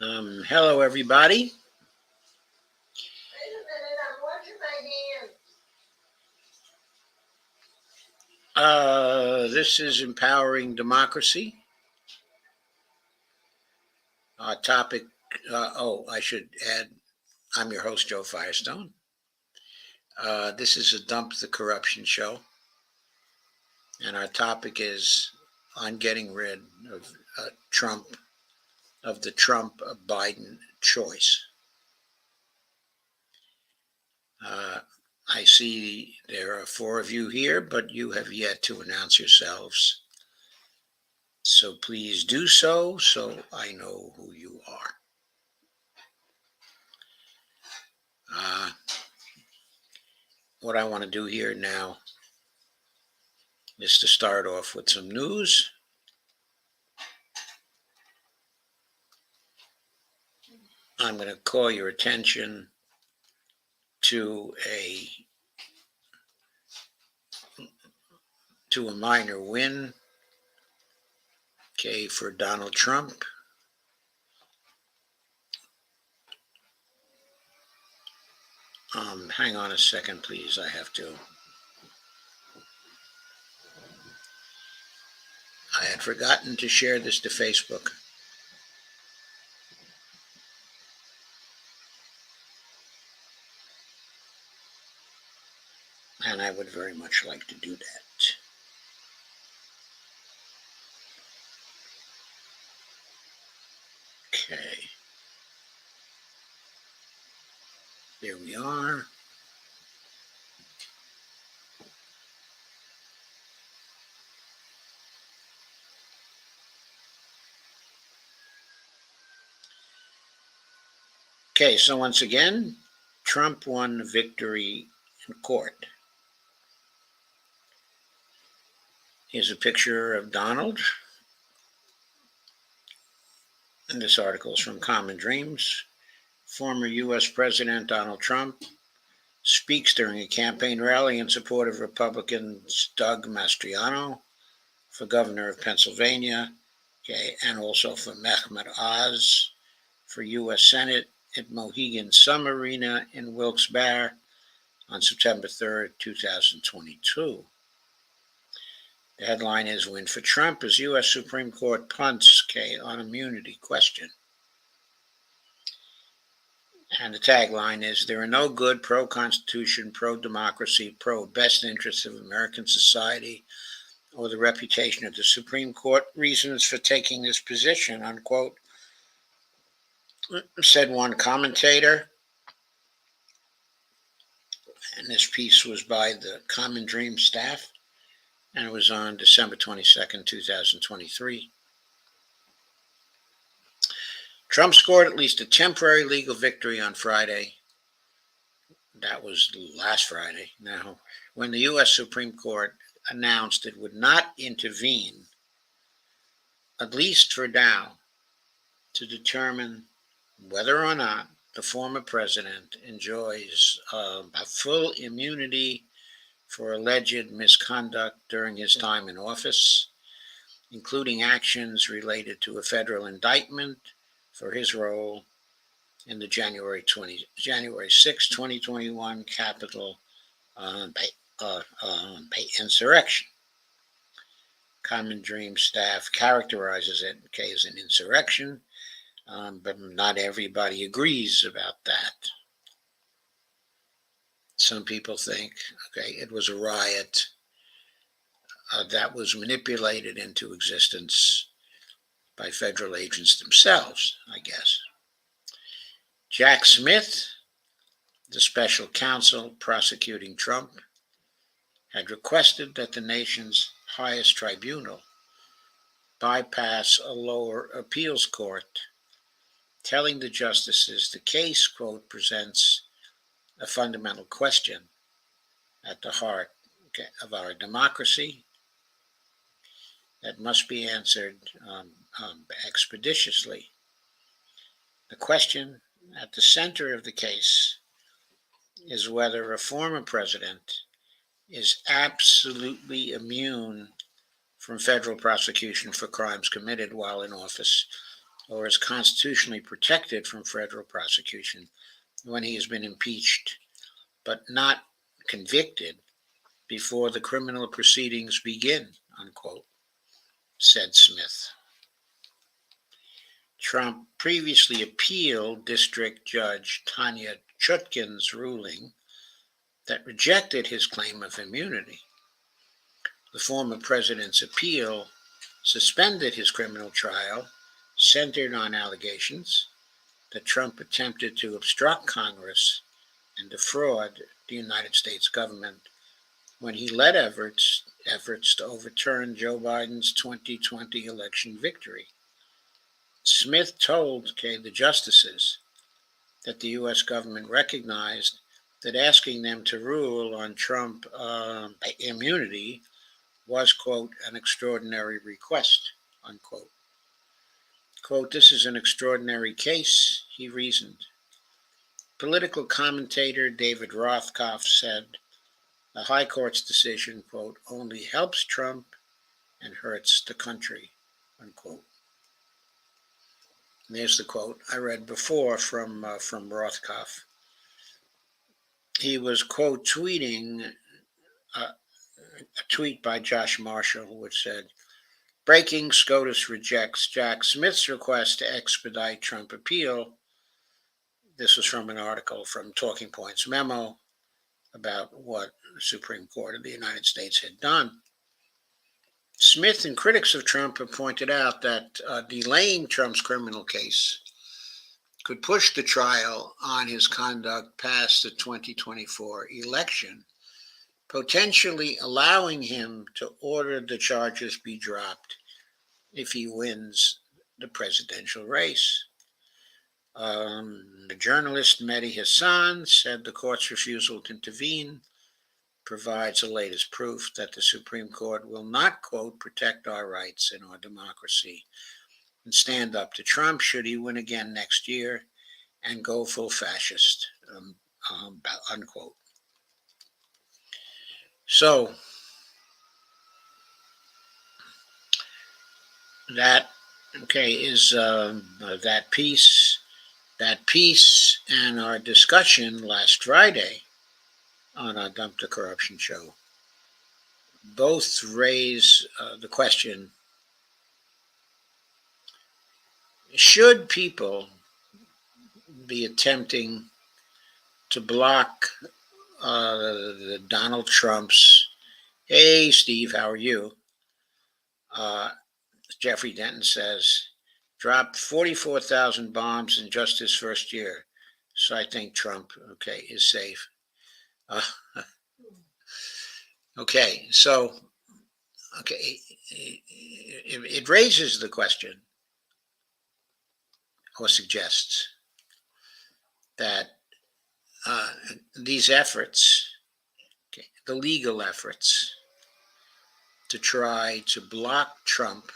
Hello, everybody. Wait a minute, I'm washing my hands. This is Empowering Democracy. Our topic, I should add, I'm your host, Joe Firestone. This is a Dump the Corruption show. And our topic is on getting rid of Trump, of the Trump-Biden choice. I see there are 4 of you here, but you have yet to announce yourselves. So please do so I know who you are. What I want to do here now is to start off with some news. I'm going to call your attention to a minor win, for Donald Trump. Hang on a second, please. I had forgotten to share this to Facebook. And I would very much like to do that. Okay. There we are. Okay, so once again, Trump won victory in court. Here's a picture of Donald. And this article is from Common Dreams. Former U.S. President Donald Trump speaks during a campaign rally in support of Republicans Doug Mastriano for governor of Pennsylvania, and also for Mehmet Oz for U.S. Senate at Mohegan Sun Arena in Wilkes-Barre on September 3rd, 2022. The headline is Win for Trump as U.S. Supreme Court punts on immunity question. And the tagline is, there are no good pro-Constitution, pro-democracy, pro-best interests of American society or the reputation of the Supreme Court reasons for taking this position, unquote, said one commentator. And this piece was by the Common Dream staff, and it was on December 22nd, 2023. Trump scored at least a temporary legal victory on Friday. That was last Friday. Now, when the U.S. Supreme Court announced it would not intervene, at least for now, to determine whether or not the former president enjoys a full immunity for alleged misconduct during his time in office, including actions related to a federal indictment for his role in the January 6, 2021 Capitol insurrection. Common Dream staff characterizes it as an insurrection, but not everybody agrees about that. Some people think, it was a riot that was manipulated into existence by federal agents themselves, I guess. Jack Smith, the special counsel prosecuting Trump, had requested that the nation's highest tribunal bypass a lower appeals court, telling the justices the case, quote, presents a fundamental question at the heart of our democracy that must be answered expeditiously. The question at the center of the case is whether a former president is absolutely immune from federal prosecution for crimes committed while in office or is constitutionally protected from federal prosecution when he has been impeached but not convicted before the criminal proceedings begin, unquote, said Smith. Trump previously appealed District Judge Tanya Chutkin's ruling that rejected his claim of immunity. The former president's appeal suspended his criminal trial, centered on allegations that Trump attempted to obstruct Congress and defraud the United States government when he led efforts to overturn Joe Biden's 2020 election victory. Smith told the justices that the U.S. government recognized that asking them to rule on Trump immunity was, quote, an extraordinary request, unquote. Quote, this is an extraordinary case, he reasoned. Political commentator David Rothkopf said the High Court's decision, quote, only helps Trump and hurts the country, unquote. And there's the quote I read before from Rothkopf. He was, quote, tweeting a tweet by Josh Marshall, which said, breaking, SCOTUS rejects Jack Smith's request to expedite Trump appeal. This was from an article from Talking Points Memo about what the Supreme Court of the United States had done. Smith and critics of Trump have pointed out that delaying Trump's criminal case could push the trial on his conduct past the 2024 election, potentially allowing him to order the charges be dropped if he wins the presidential race. The journalist Mehdi Hassan said the court's refusal to intervene provides the latest proof that the Supreme Court will not, quote, protect our rights and our democracy and stand up to Trump should he win again next year and go full fascist, unquote. So that, is that piece and our discussion last Friday on our Dump the Corruption show both raise the question, should people be attempting to block Donald Trump's, hey, Steve, how are you? Jeffrey Denton says, dropped 44,000 bombs in just his first year. So I think Trump, is safe. It raises the question or suggests that these efforts, the legal efforts to try to block Trump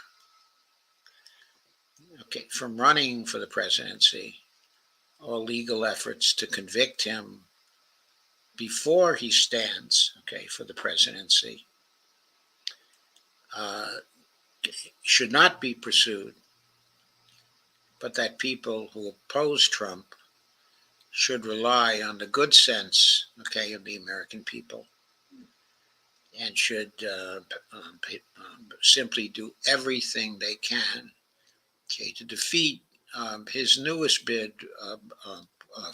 from running for the presidency, or legal efforts to convict him before he stands, for the presidency, should not be pursued, but that people who oppose Trump should rely on the good sense, of the American people, and should simply do everything they can, to defeat his newest bid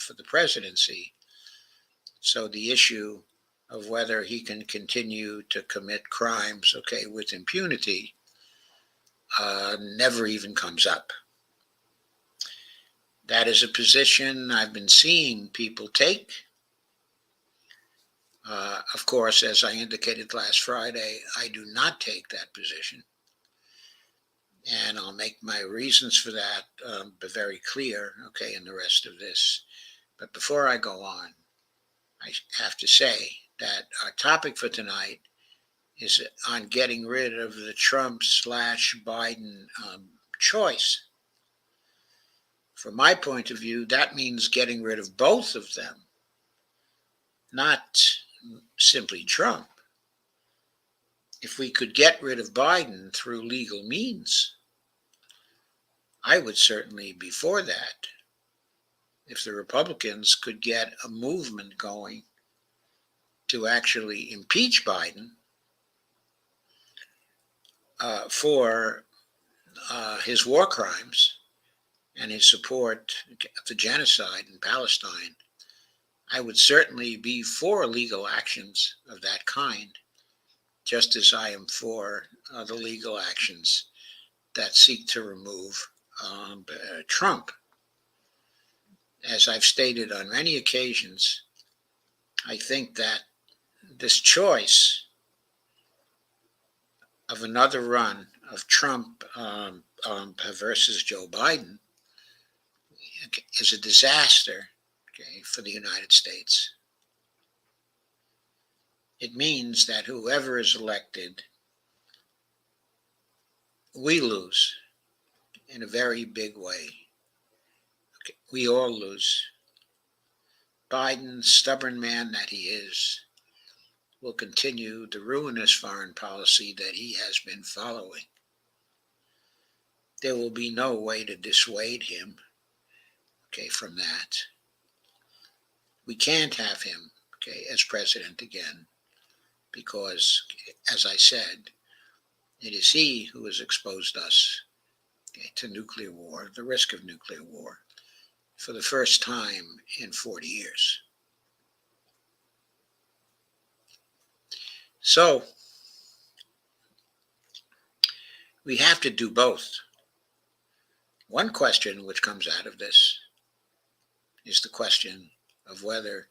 for the presidency. So the issue of whether he can continue to commit crimes, with impunity, never even comes up. That is a position I've been seeing people take. Of course, as I indicated last Friday, I do not take that position. And I'll make my reasons for that very clear, in the rest of this. But before I go on, I have to say that our topic for tonight is on getting rid of the Trump/Biden choice. From my point of view, that means getting rid of both of them, not simply Trump. If we could get rid of Biden through legal means, I would certainly be for that. If the Republicans could get a movement going to actually impeach Biden for his war crimes and his support of the genocide in Palestine, I would certainly be for legal actions of that kind, just as I am for the legal actions that seek to remove Trump. As I've stated on many occasions, I think that this choice of another run of Trump versus Joe Biden is a disaster, okay, for the United States. It means that whoever is elected, we lose in a very big way. Okay, we all lose. Biden, stubborn man that he is, will continue the ruinous foreign policy that he has been following. There will be no way to dissuade him, okay, from that. We can't have him, okay, as president again, because, as I said, it is he who has exposed us, okay, to nuclear war, the risk of nuclear war, for the first time in 40 years. So we have to do both. One question which comes out of this is the question of whether,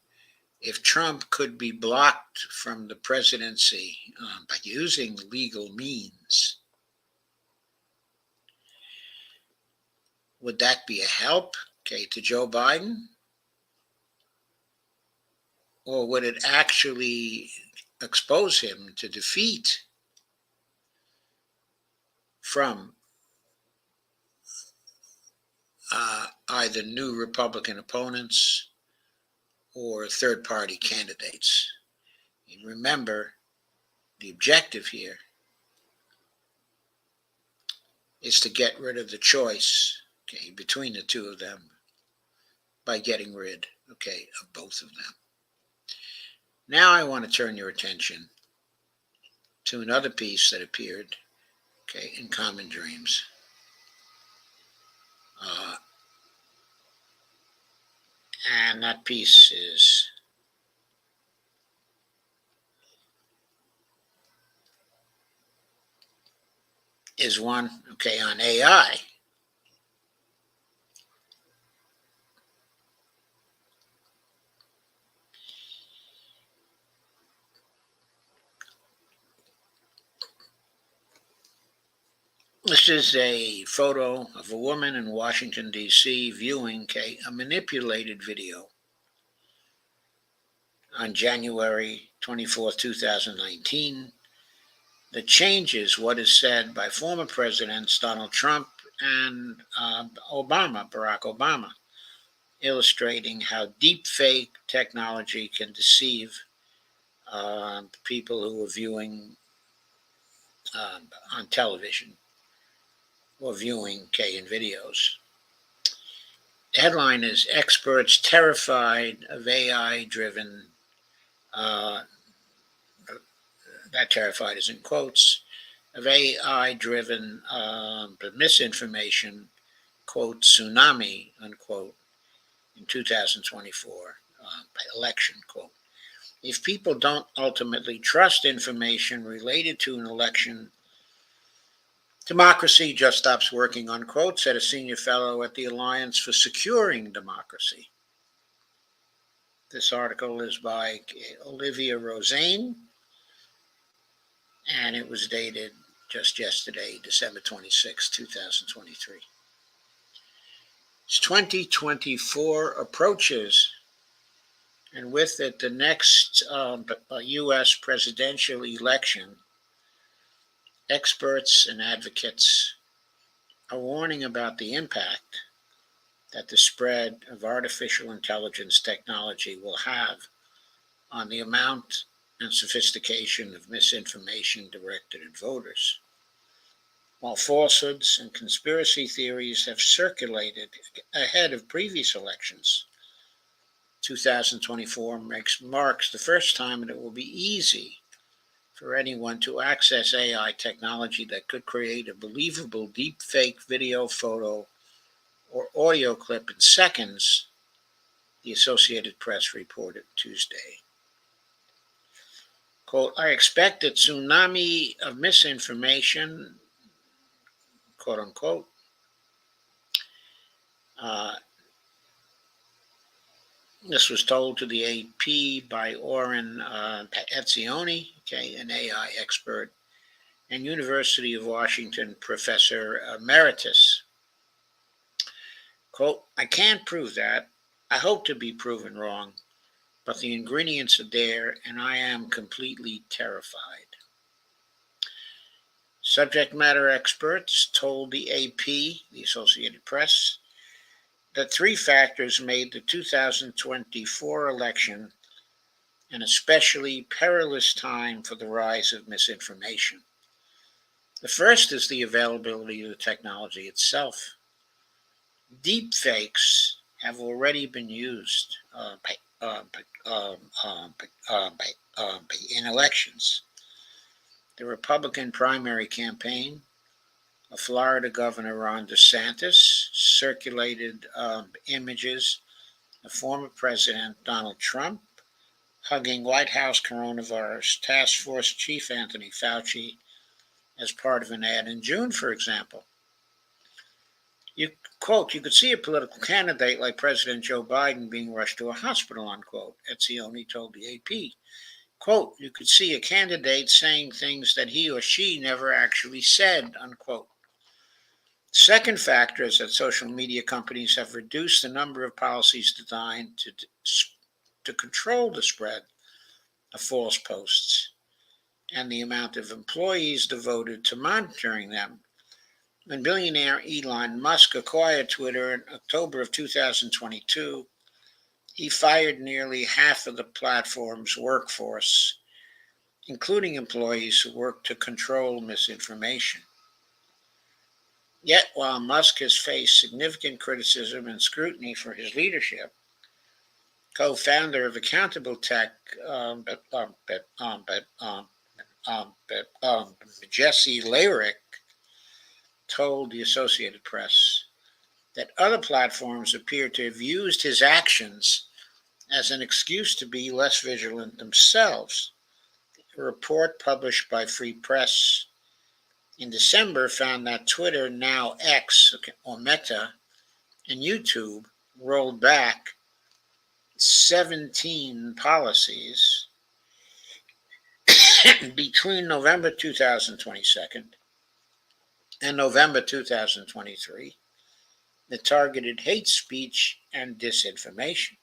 if Trump could be blocked from the presidency by using legal means, would that be a help, okay, to Joe Biden? Or would it actually expose him to defeat from either new Republican opponents or third-party candidates? And remember, the objective here is to get rid of the choice, okay, between the two of them by getting rid, okay, of both of them. Now I want to turn your attention to another piece that appeared, okay, in Common Dreams. And that piece is one, okay, on AI. This is a photo of a woman in Washington, D.C. viewing a manipulated video on January 24th, 2019, that changes what is said by former Presidents Donald Trump and Barack Obama, illustrating how deepfake technology can deceive people who are viewing on television or viewing in videos. The headline is "Experts Terrified of AI-Driven," that terrified is in quotes, of AI-driven misinformation, quote, tsunami, unquote, in 2024 election, quote. If people don't ultimately trust information related to an election, democracy just stops working, unquote, said a senior fellow at the Alliance for Securing Democracy. This article is by Olivia Rosane, and it was dated just yesterday, December 26, 2023. As 2024 approaches, and with it the next U.S. presidential election, experts and advocates are warning about the impact that the spread of artificial intelligence technology will have on the amount and sophistication of misinformation directed at voters. while falsehoods and conspiracy theories have circulated ahead of previous elections. 2024 marks the first time that it will be easy for anyone to access AI technology that could create a believable deepfake video, photo, or audio clip in seconds, the Associated Press reported Tuesday. Quote, I expect a tsunami of misinformation, quote unquote. This was told to the AP by Oren Etzioni, an AI expert and University of Washington professor emeritus. Quote, I can't prove that. I hope to be proven wrong, but the ingredients are there and I am completely terrified. Subject matter experts told the AP, the Associated Press, that three factors made the 2024 election an especially perilous time for the rise of misinformation. The first is the availability of the technology itself. Deepfakes have already been used in elections. The Republican primary campaign of Florida Governor Ron DeSantis circulated images of former President Donald Trump hugging White House coronavirus task force chief Anthony Fauci as part of an ad in June, for example. You could see a political candidate like President Joe Biden being rushed to a hospital, unquote, Etzioni told the AP. Quote, you could see a candidate saying things that he or she never actually said, unquote. Second factor is that social media companies have reduced the number of policies designed to control the spread of false posts and the amount of employees devoted to monitoring them. When billionaire Elon Musk acquired Twitter in October of 2022, he fired nearly half of the platform's workforce, including employees who work to control misinformation. Yet, while Musk has faced significant criticism and scrutiny for his leadership, co-founder of Accountable Tech, Jesse Larick, told the Associated Press that other platforms appear to have used his actions as an excuse to be less vigilant themselves. A report published by Free Press in December found that Twitter, now X or Meta, and YouTube rolled back 17 policies between November 2022 and November 2023 that targeted hate speech and disinformation.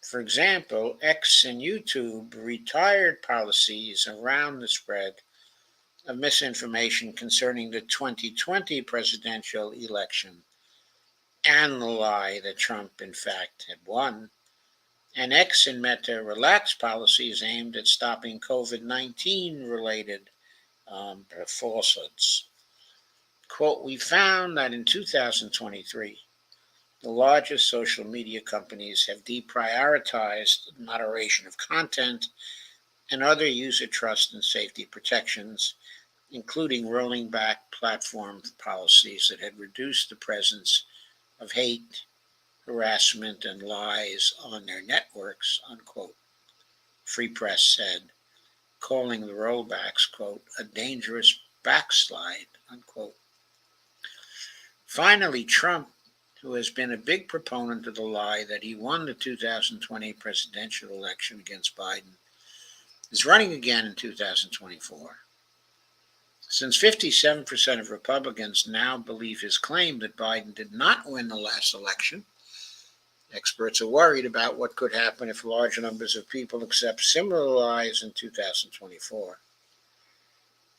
For example, X and YouTube retired policies around the spread of misinformation concerning the 2020 presidential election and the lie that Trump, in fact, had won. And X and Meta relaxed policies aimed at stopping COVID-19 related falsehoods. Quote, we found that in 2023, the largest social media companies have deprioritized moderation of content and other user trust and safety protections, including rolling back platform policies that had reduced the presence of hate, harassment, and lies on their networks, unquote. Free Press said, calling the rollbacks, quote, a dangerous backslide, unquote. Finally, Trump, who has been a big proponent of the lie that he won the 2020 presidential election against Biden, is running again in 2024. Since 57% of Republicans now believe his claim that Biden did not win the last election, experts are worried about what could happen if large numbers of people accept similar lies in 2024.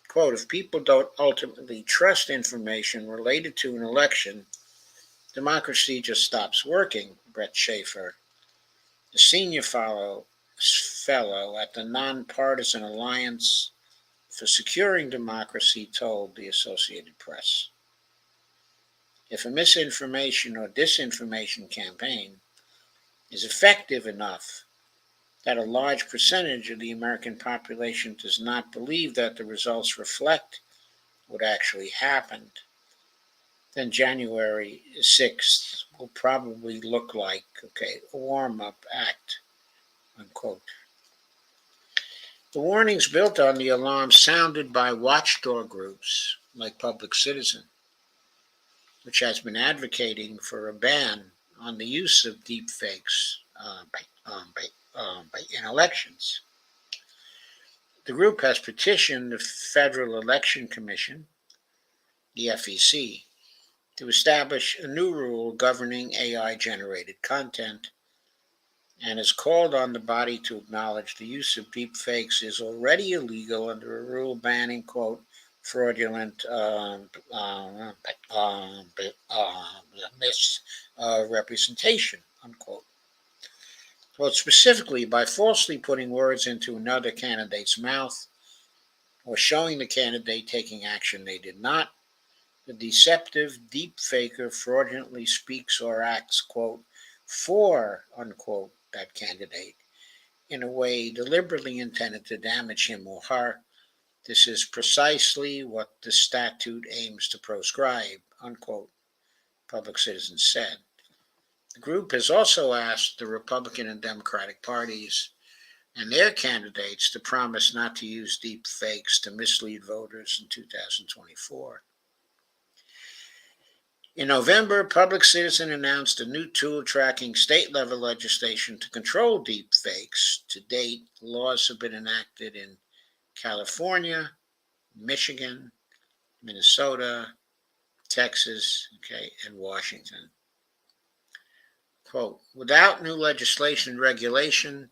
Quote, if people don't ultimately trust information related to an election, democracy just stops working, Brett Schaefer, the senior fellow at the Nonpartisan Alliance for securing democracy, told the Associated Press. If a misinformation or disinformation campaign is effective enough that a large percentage of the American population does not believe that the results reflect what actually happened, then January 6th will probably look like, a warm-up act, unquote. The warnings built on the alarm sounded by watchdog groups like Public Citizen, which has been advocating for a ban on the use of deepfakes in elections. The group has petitioned the Federal Election Commission, the FEC, to establish a new rule governing AI-generated content, and has called on the body to acknowledge the use of deepfakes is already illegal under a rule banning, quote, fraudulent misrepresentation, unquote. Quote, specifically by falsely putting words into another candidate's mouth or showing the candidate taking action they did not. The deceptive deepfaker fraudulently speaks or acts, quote, for, unquote, that candidate in a way deliberately intended to damage him or her. This is precisely what the statute aims to proscribe, unquote, Public Citizen said. The group has also asked the Republican and Democratic parties and their candidates to promise not to use deep fakes to mislead voters in 2024. In November, Public Citizen announced a new tool tracking state-level legislation to control deep fakes. To date, laws have been enacted in California, Michigan, Minnesota, Texas, and Washington. Quote, without new legislation and regulation,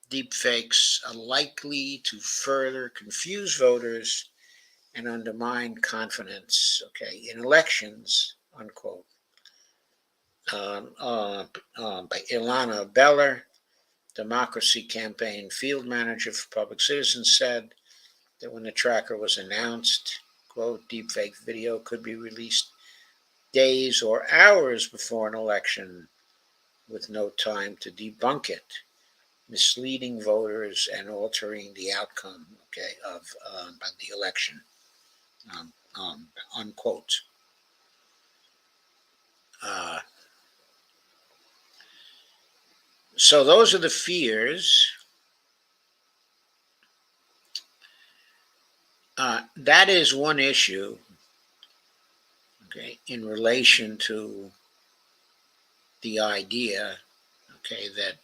deepfakes are likely to further confuse voters and undermine confidence, in elections, unquote. By Ilana Beller, Democracy Campaign field manager for Public Citizen, said that when the tracker was announced, quote, deepfake video could be released days or hours before an election with no time to debunk it, misleading voters and altering the outcome, of the election, unquote. So those are the fears. That is one issue, in relation to the idea, that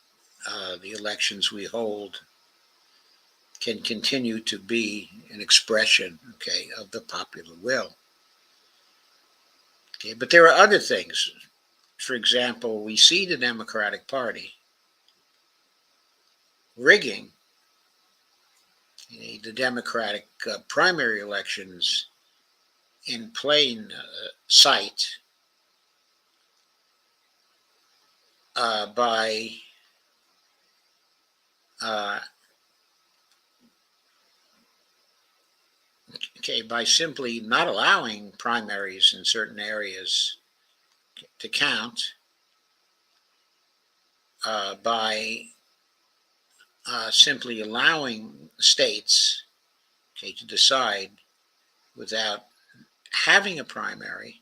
the elections we hold can continue to be an expression, of the popular will. But there are other things. For example, we see the Democratic Party rigging the Democratic primary elections in plain sight by simply not allowing primaries in certain areas to count, by simply allowing states, to decide without having a primary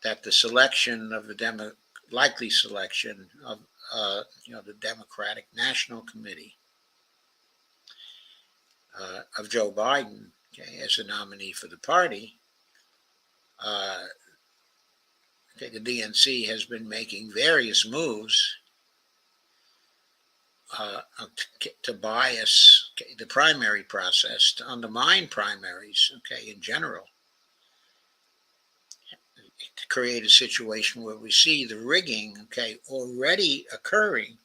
that the selection of the likely selection of the Democratic National Committee of Joe Biden as a nominee for the party. The DNC has been making various moves to bias the primary process, to undermine primaries, in general, to create a situation where we see the rigging, already occurring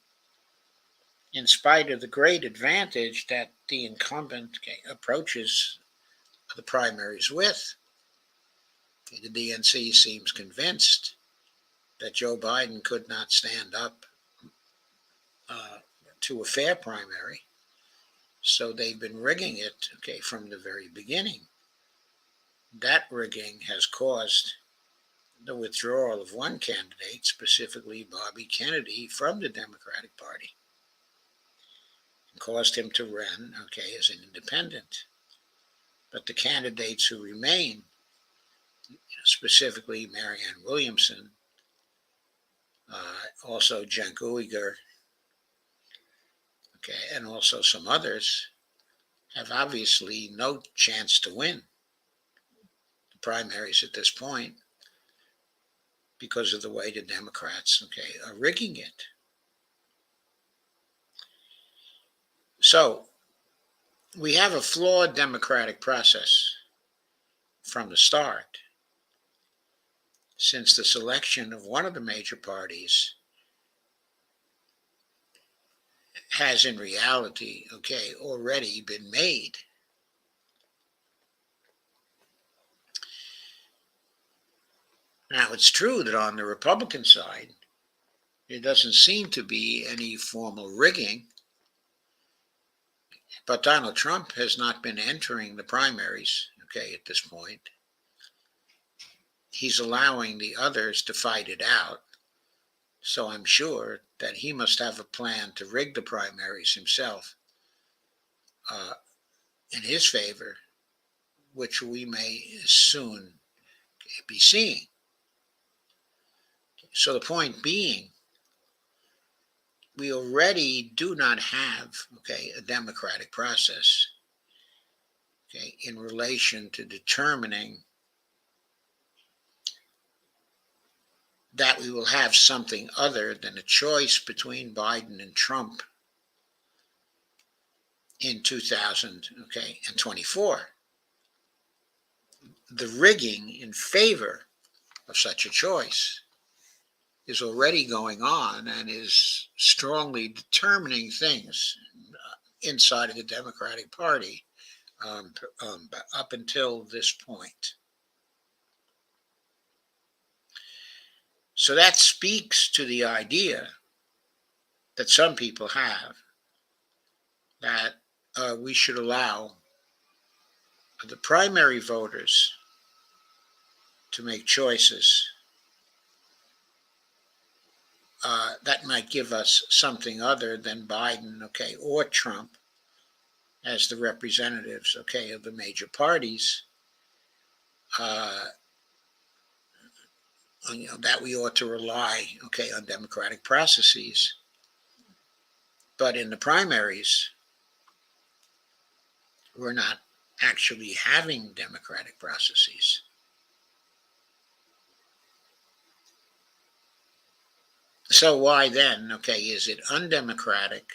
in spite of the great advantage that the incumbent approaches the primaries with. The DNC seems convinced that Joe Biden could not stand up to a fair primary. So they've been rigging it, okay, from the very beginning. That rigging has caused the withdrawal of one candidate, specifically Bobby Kennedy, from the Democratic Party, and caused him to run, okay, as an independent. But the candidates who remain, specifically Marianne Williamson, also Cenk Uygur, okay, and also some others, have obviously no chance to win the primaries at this point because of the way the Democrats, okay, are rigging it. So we have a flawed democratic process from the start, since the selection of one of the major parties has in reality, okay, already been made. Now, it's true that on the Republican side, there doesn't seem to be any formal rigging, but Donald Trump has not been entering the primaries, okay, at this point. He's allowing the others to fight it out. So I'm sure that he must have a plan to rig the primaries himself in his favor, which we may soon be seeing. So the point being, we already do not have, okay, a democratic process, okay, in relation to determining that we will have something other than a choice between Biden and Trump in 2024. The rigging in favor of such a choice is already going on and is strongly determining things inside of the Democratic Party up until this point. So that speaks to the idea that some people have that we should allow the primary voters to make choices that might give us something other than Biden, okay, or Trump as the representatives, okay, of the major parties. That we ought to rely, okay, on democratic processes. But in the primaries, we're not actually having democratic processes. So why then, okay, is it undemocratic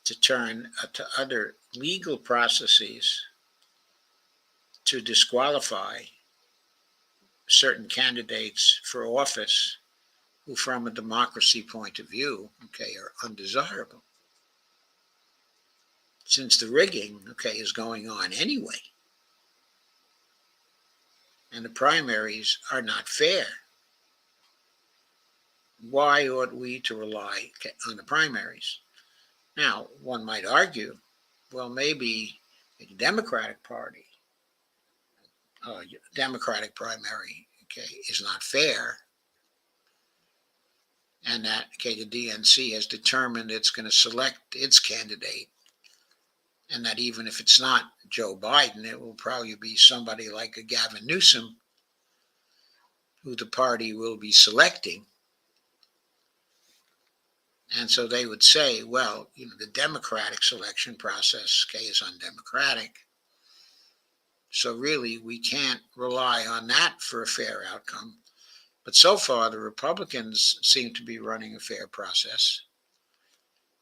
to turn to other legal processes to disqualify certain candidates for office who, from a democracy point of view, okay, are undesirable? Since the rigging, okay, is going on anyway, and the primaries are not fair, why ought we to rely on the primaries? Now, one might argue, well, maybe a Democratic Party, Democratic primary, okay, is not fair, and that, okay, the DNC has determined it's going to select its candidate, and that even if it's not Joe Biden, it will probably be somebody like a Gavin Newsom, who the party will be selecting. And so they would say, well, the democratic selection process, okay, is undemocratic. So really, we can't rely on that for a fair outcome. But so far, the Republicans seem to be running a fair process.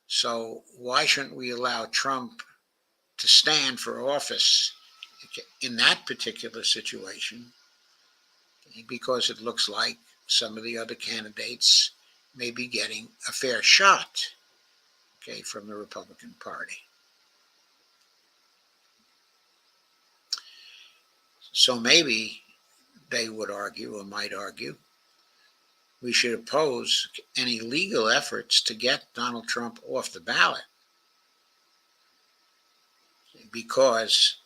So why shouldn't we allow Trump to stand for office in that particular situation? Because it looks like some of the other candidates may be getting a fair shot, okay, from the Republican Party. So maybe they would argue, or might argue, we should oppose any legal efforts to get Donald Trump off the ballot. because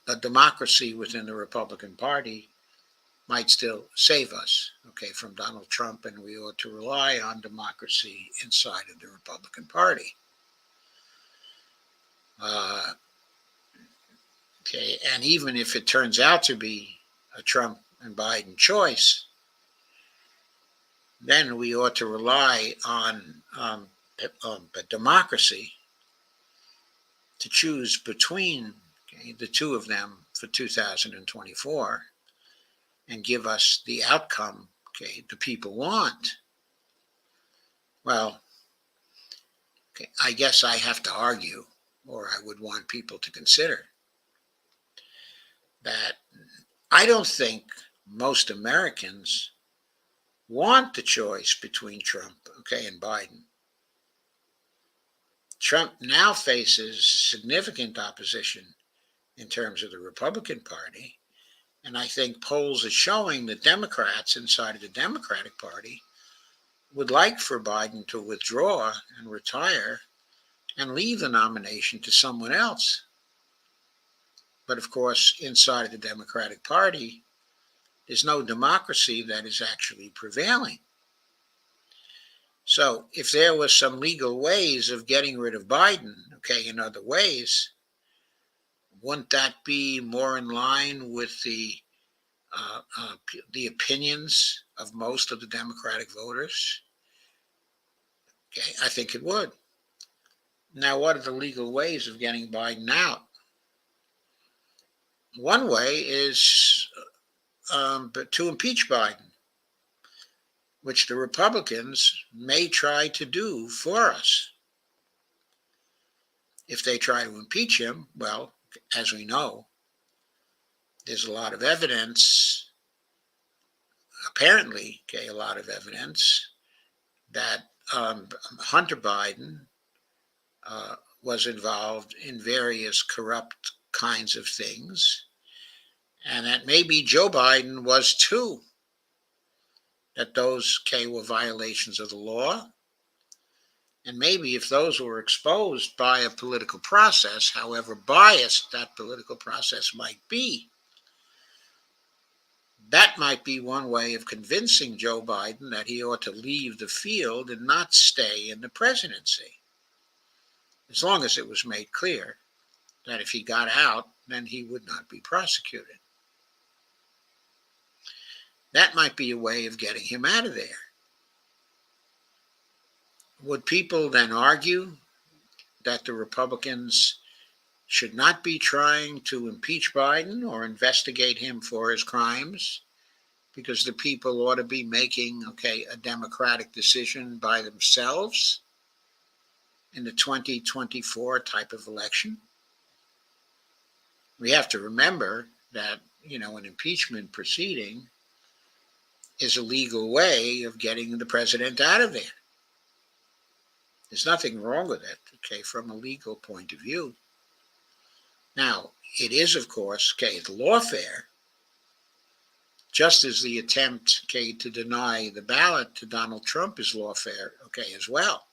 a democracy within the Republican Party might still save us, okay, from Donald Trump, and we ought to rely on democracy inside of the Republican Party. Okay, and even if it turns out to be a Trump and Biden choice, then we ought to rely on democracy to choose between, okay, the two of them for 2024 and give us the outcome, okay, the people want. Well, okay, I guess I have to argue, or I would want people to consider, that I don't think most Americans want the choice between Trump, okay, and Biden. Trump now faces significant opposition in terms of the Republican Party. And I think polls are showing that Democrats inside of the Democratic Party would like for Biden to withdraw and retire and leave the nomination to someone else. But of course, inside of the Democratic Party, there's no democracy that is actually prevailing. So if there was some legal ways of getting rid of Biden, okay, in other ways, wouldn't that be more in line with the opinions of most of the Democratic voters? Okay, I think it would. Now, what are the legal ways of getting Biden out? One way is to impeach Biden, which the Republicans may try to do for us. If they try to impeach him, well, as we know, there's a lot of evidence, apparently, okay, a lot of evidence that Hunter Biden was involved in various corrupt kinds of things, and that maybe Joe Biden was too, that those, okay, were violations of the law. And maybe if those were exposed by a political process, however biased that political process might be, that might be one way of convincing Joe Biden that he ought to leave the field and not stay in the presidency, as long as it was made clear that if he got out, then he would not be prosecuted. That might be a way of getting him out of there. Would people then argue that the Republicans should not be trying to impeach Biden or investigate him for his crimes, because the people ought to be making, okay, a democratic decision by themselves in the 2024 type of election? We have to remember that, an impeachment proceeding is a legal way of getting the president out of there. There's nothing wrong with it, okay, from a legal point of view. Now, it is, of course, okay, the lawfare, just as the attempt, okay, to deny the ballot to Donald Trump is lawfare, okay, as well.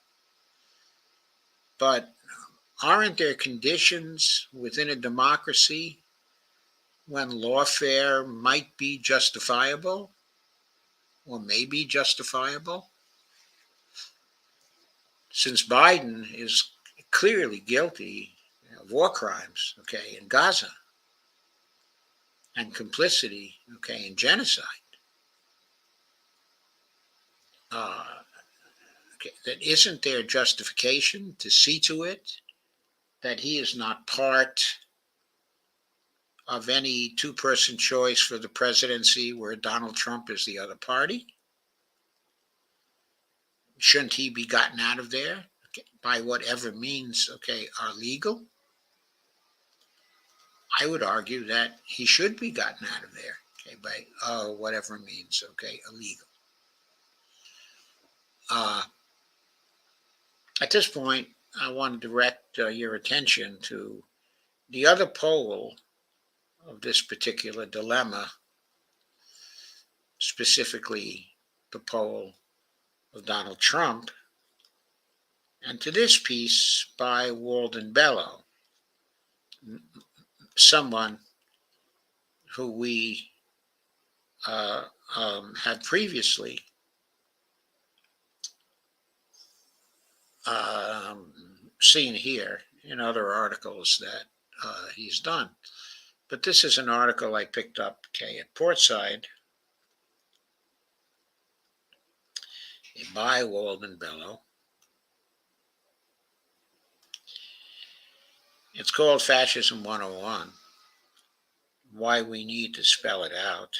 But aren't there conditions within a democracy when lawfare might be justifiable or may be justifiable? Since Biden is clearly guilty of war crimes, okay, in Gaza, and complicity, okay, in genocide, okay, that isn't there justification to see to it that he is not part of any two-person choice for the presidency where Donald Trump is the other party? Shouldn't he be gotten out of there, okay, by whatever means, okay, are legal? I would argue that he should be gotten out of there, okay, by whatever means, okay, illegal. At this point, I want to direct your attention to the other pole of this particular dilemma, specifically the pole of Donald Trump, and to this piece by Walden Bellow, someone who we had previously seen here in other articles that he's done. But this is an article I picked up, at Portside by Walden Bellow. It's called Fascism 101, Why We Need to Spell It Out.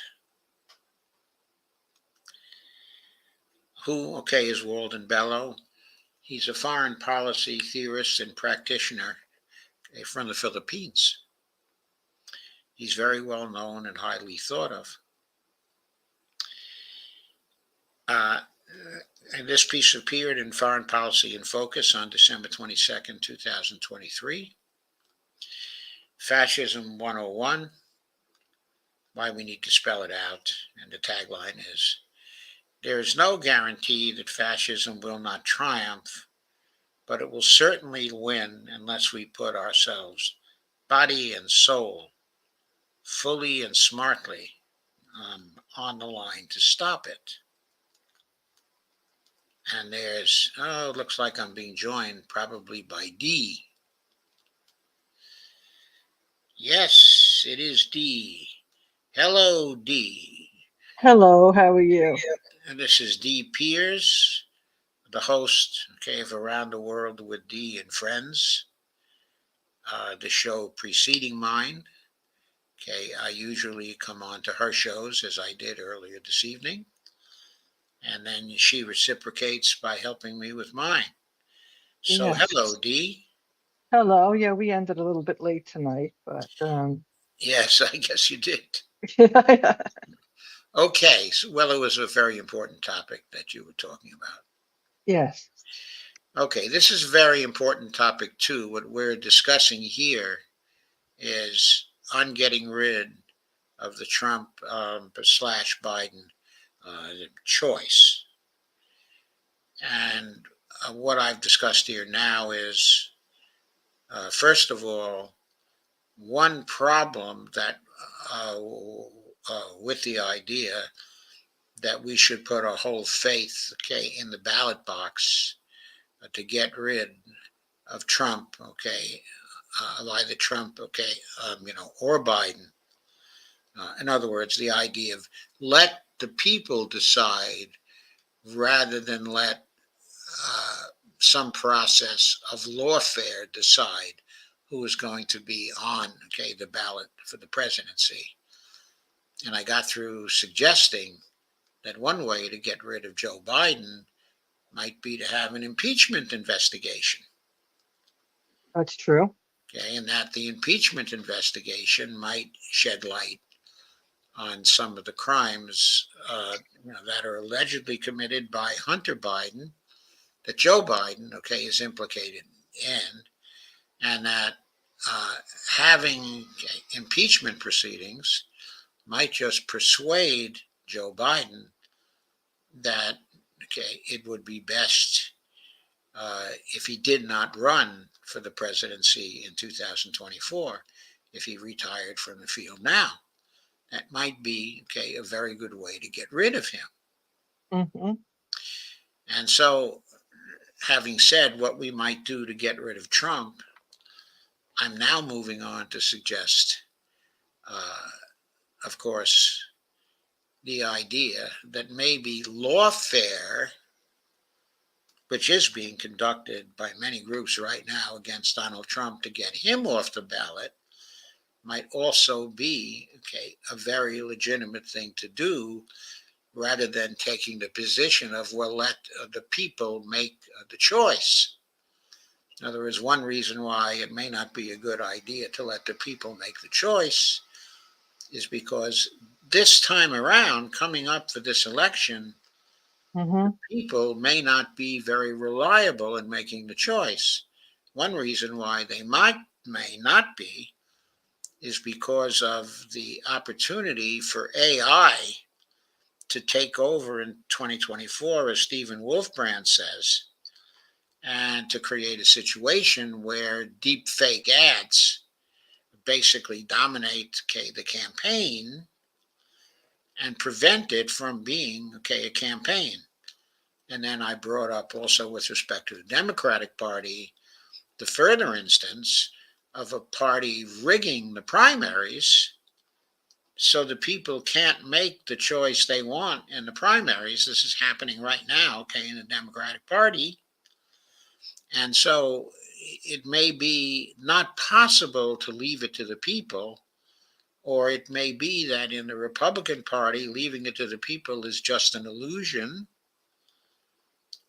Who, is Walden Bellow? He's a foreign policy theorist and practitioner from the Philippines. He's very well known and highly thought of. And this piece appeared in Foreign Policy in Focus on December 22nd, 2023. Fascism 101, Why We Need to Spell It Out. And the tagline is, there is no guarantee that fascism will not triumph, but it will certainly win unless we put ourselves, body and soul, fully and smartly on the line to stop it. And there's, it looks like I'm being joined probably by D. Yes, it is D. Hello, D. Hello, how are you? And this is D. Piers, the host, of Around the World with D and Friends, the show preceding mine. I usually come on to her shows, as I did earlier this evening. And then she reciprocates by helping me with mine. So, Yes. hello, Dee. Hello. Yeah, we ended a little bit late tonight, but Yes, I guess you did. yeah. Okay. So, well, it was a very important topic that you were talking about. Yes. Okay, this is a very important topic too. What we're discussing here is on getting rid of the Trump slash Biden choice. And what I've discussed here now is, first of all, one problem that with the idea that we should put our whole faith, in the ballot box to get rid of Trump, either Trump, or Biden. In other words, the idea of let the people decide rather than let some process of lawfare decide who is going to be on, the ballot for the presidency. And I got through suggesting that one way to get rid of Joe Biden might be to have an impeachment investigation. That's true. And that the impeachment investigation might shed light on some of the crimes that are allegedly committed by Hunter Biden, that Joe Biden, is implicated in, and that having impeachment proceedings might just persuade Joe Biden that, it would be best if he did not run for the presidency in 2024, if he retired from the field now. That might be, a very good way to get rid of him. Mm-hmm. And so, having said what we might do to get rid of Trump, I'm now moving on to suggest, of course, the idea that maybe lawfare, which is being conducted by many groups right now against Donald Trump to get him off the ballot, might also be, a very legitimate thing to do, rather than taking the position of, well, let the people make the choice. In other words, one reason why it may not be a good idea to let the people make the choice is because this time around, coming up for this election, people may not be very reliable in making the choice. One reason why they may not be is because of the opportunity for AI to take over in 2024, as Stephen Wolfbrand says, and to create a situation where deep fake ads basically dominate the campaign and prevent it from being a campaign. And then I brought up also with respect to the Democratic Party the further instance of a party rigging the primaries so the people can't make the choice they want in the primaries. This is happening right now, in the Democratic Party. And so it may be not possible to leave it to the people, or it may be that in the Republican Party, leaving it to the people is just an illusion,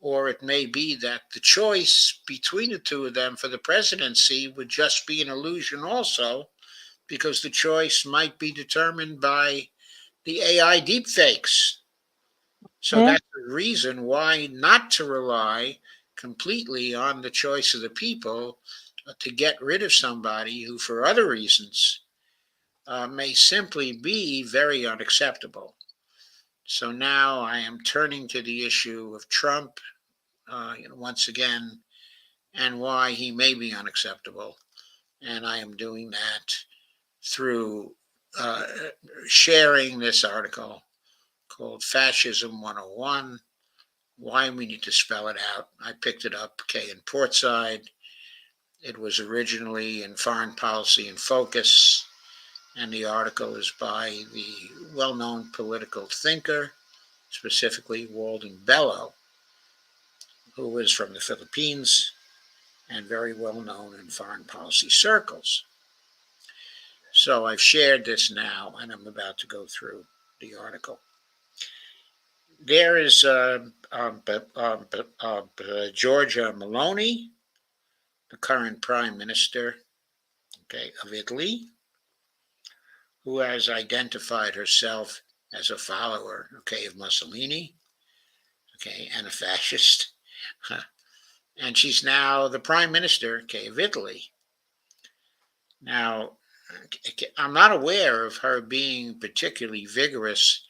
or it may be that the choice between the two of them for the presidency would just be an illusion also, because the choice might be determined by the AI deepfakes. So Hmm? that's the reason why not to rely completely on the choice of the people to get rid of somebody who, for other reasons, may simply be very unacceptable. So now I am turning to the issue of Trump once again, and why he may be unacceptable. And I am doing that through uh, sharing this article called Fascism 101, Why We Need to Spell It Out. I picked it up, in Portside. It was originally in Foreign Policy in Focus, and the article is by the well-known political thinker, specifically Walden Bello, who was from the Philippines and very well known in foreign policy circles. So I've shared this now, and I'm about to go through the article. There is Giorgia Meloni, the current prime minister, of Italy, who has identified herself as a follower, of Mussolini, and a fascist. And she's now the prime minister, of Italy. Now, I'm not aware of her being particularly vigorous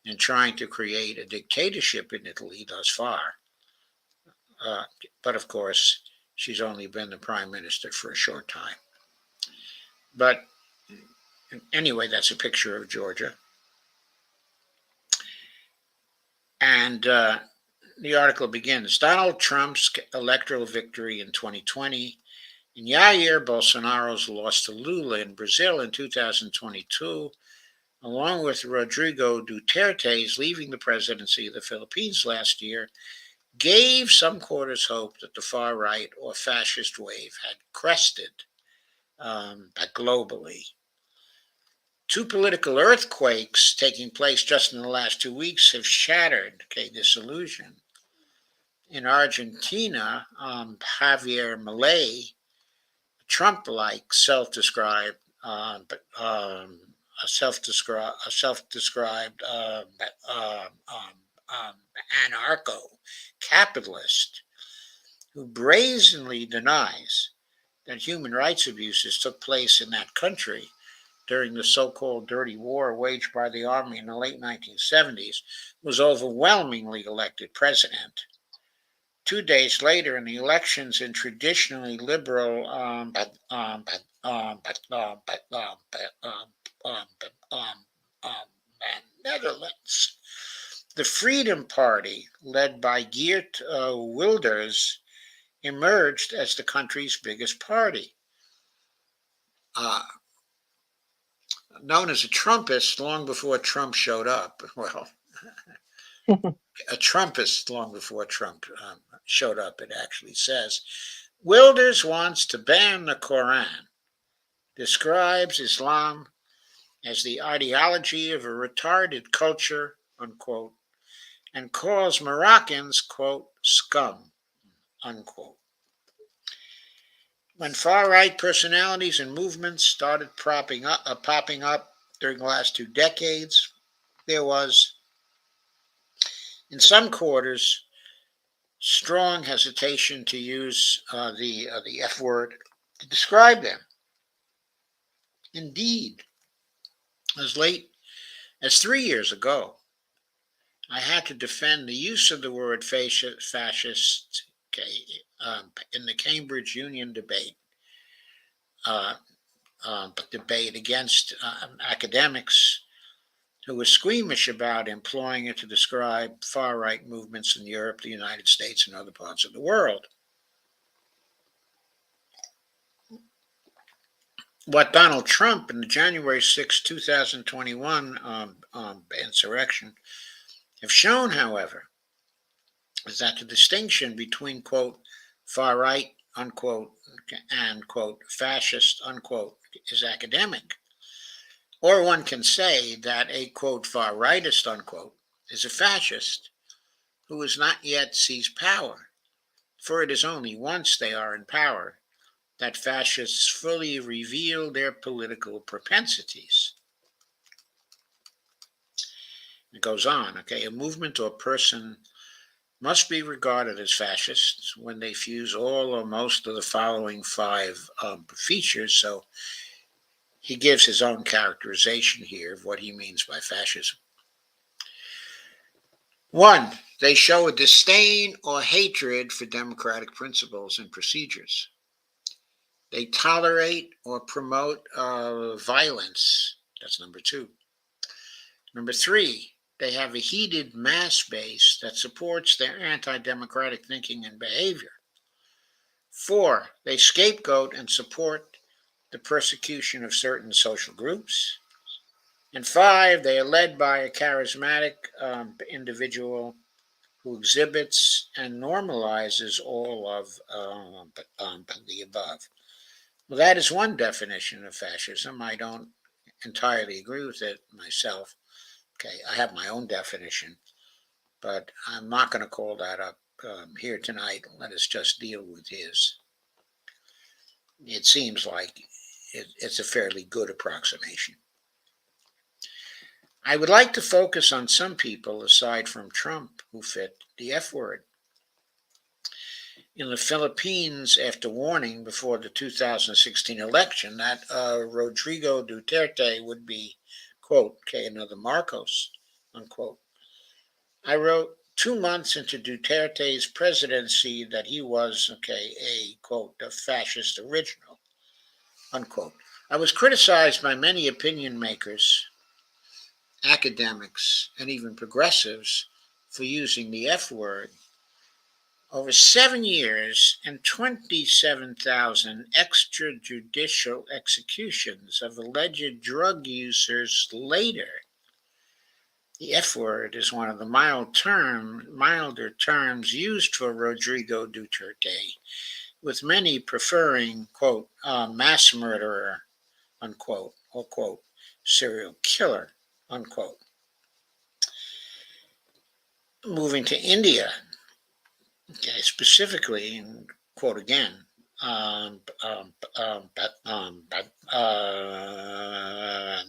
in trying to create a dictatorship in Italy thus far. But of course, she's only been the prime minister for a short time. But anyway, that's a picture of Georgia. And the article begins: Donald Trump's electoral victory in 2020 and Jair Bolsonaro's loss to Lula in Brazil in 2022, along with Rodrigo Duterte's leaving the presidency of the Philippines last year, gave some quarters hope that the far right or fascist wave had crested globally. Two political earthquakes taking place just in the last 2 weeks have shattered this illusion. In Argentina, Javier Milei, Trump-like self-described a self-described anarcho-capitalist who brazenly denies that human rights abuses took place in that country during the so-called dirty war waged by the army in the late 1970s, was overwhelmingly elected president. 2 days later, in the elections in traditionally liberal Netherlands, the Freedom Party, led by Geert Wilders, emerged as the country's biggest party. Known as a Trumpist long before Trump showed up. Well, a Trumpist long before Trump showed up, it actually says. Wilders wants to ban the Quran, describes Islam as the ideology of a retarded culture, unquote, and calls Moroccans, quote, scum, unquote. When far-right personalities and movements started popping up during the last 2 decades, there was, in some quarters, strong hesitation to use the F word to describe them. Indeed, as late as 3 years ago, I had to defend the use of the word fascist okay, in the Cambridge Union debate, debate against academics who were squeamish about employing it to describe far-right movements in Europe, the United States, and other parts of the world. What Donald Trump in the January 6, 2021 insurrection have shown, however, is that the distinction between, quote, far right, unquote, and, quote, fascist, unquote, is academic. Or one can say that a, quote, far rightist, unquote, is a fascist who has not yet seized power, for it is only once they are in power that fascists fully reveal their political propensities. It goes on, okay, a movement or person must be regarded as fascists when they fuse all or most of the following five features. So he gives his own characterization here of what he means by fascism. 1, they show a disdain or hatred for democratic principles and procedures. They tolerate or promote violence. That's number 2. Number 3, they have a heated mass base that supports their anti-democratic thinking and behavior. 4, they scapegoat and support the persecution of certain social groups. And 5, they are led by a charismatic individual who exhibits and normalizes all of the above. Well, that is one definition of fascism. I don't entirely agree with it myself. Okay, I have my own definition, but I'm not going to call that up here tonight. Let us just deal with his. It seems like it's a fairly good approximation. I would like to focus on some people aside from Trump who fit the F word. In the Philippines, after warning before the 2016 election that Rodrigo Duterte would be, quote, okay, another Marcos, unquote, I wrote 2 months into Duterte's presidency that he was, okay, a, quote, a fascist original, unquote. I was criticized by many opinion makers, academics, and even progressives for using the F word. Over 7 years and 27,000 extrajudicial executions of alleged drug users later, the F word is one of the milder terms used for Rodrigo Duterte, with many preferring, quote, mass murderer, unquote, or, quote, serial killer, unquote. Moving to India, okay, specifically, and quote again,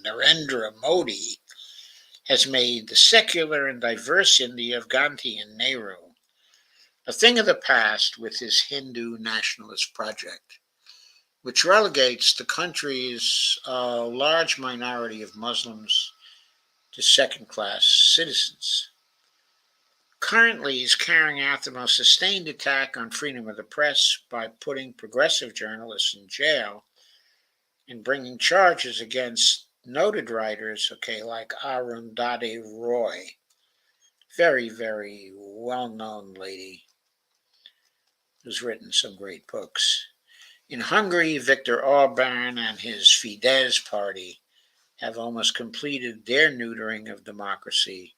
Narendra Modi has made the secular and diverse India of Gandhi and Nehru a thing of the past with his Hindu nationalist project, which relegates the country's large minority of Muslims to second-class citizens. Currently, he's carrying out the most sustained attack on freedom of the press by putting progressive journalists in jail and bringing charges against noted writers, okay, like Arundhati Roy, very, very well-known lady who's written some great books. In Hungary, Viktor Orban and his Fidesz party have almost completed their neutering of democracy.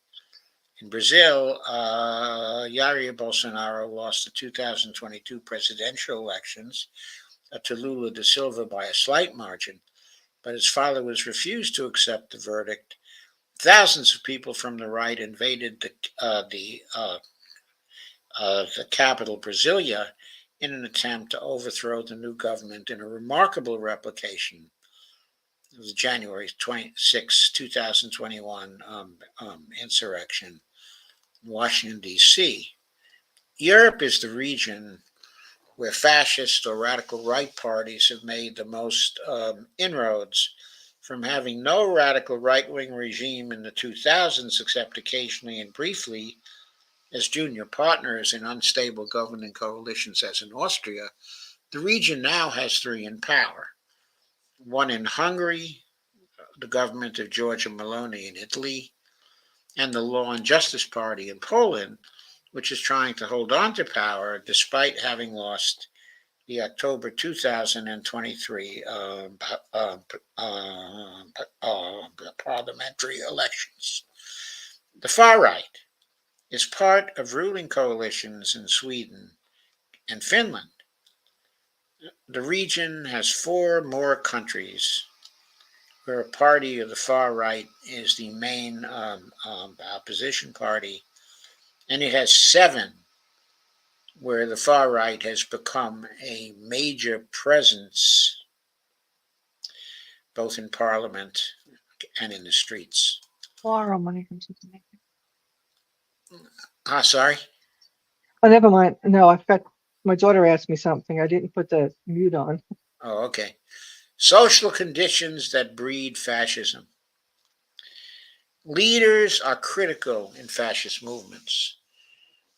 In Brazil, Jair Bolsonaro lost the 2022 presidential elections to Lula da Silva by a slight margin, but his followers refused to accept the verdict. Thousands of people from the right invaded the capital, Brasilia, in an attempt to overthrow the new government in a remarkable replication of the January 26, 2021 insurrection in Washington, D.C. Europe is the region where fascist or radical right parties have made the most inroads, from having no radical right-wing regime in the 2000s, except occasionally and briefly as junior partners in unstable governing coalitions as in Austria, the region now has three in power. One in Hungary, the government of Giorgia Meloni in Italy, and the Law and Justice Party in Poland, which is trying to hold on to power despite having lost the October 2023 parliamentary elections. The far right is part of ruling coalitions in Sweden and Finland. The region has four more countries where a party of the far right is the main opposition party, and it has seven where the far right has become a major presence both in parliament and in the streets. Sorry? Oh, never mind. No, I forgot. My daughter asked me something. I didn't put the mute on. Oh, okay. Social conditions that breed fascism. Leaders are critical in fascist movements,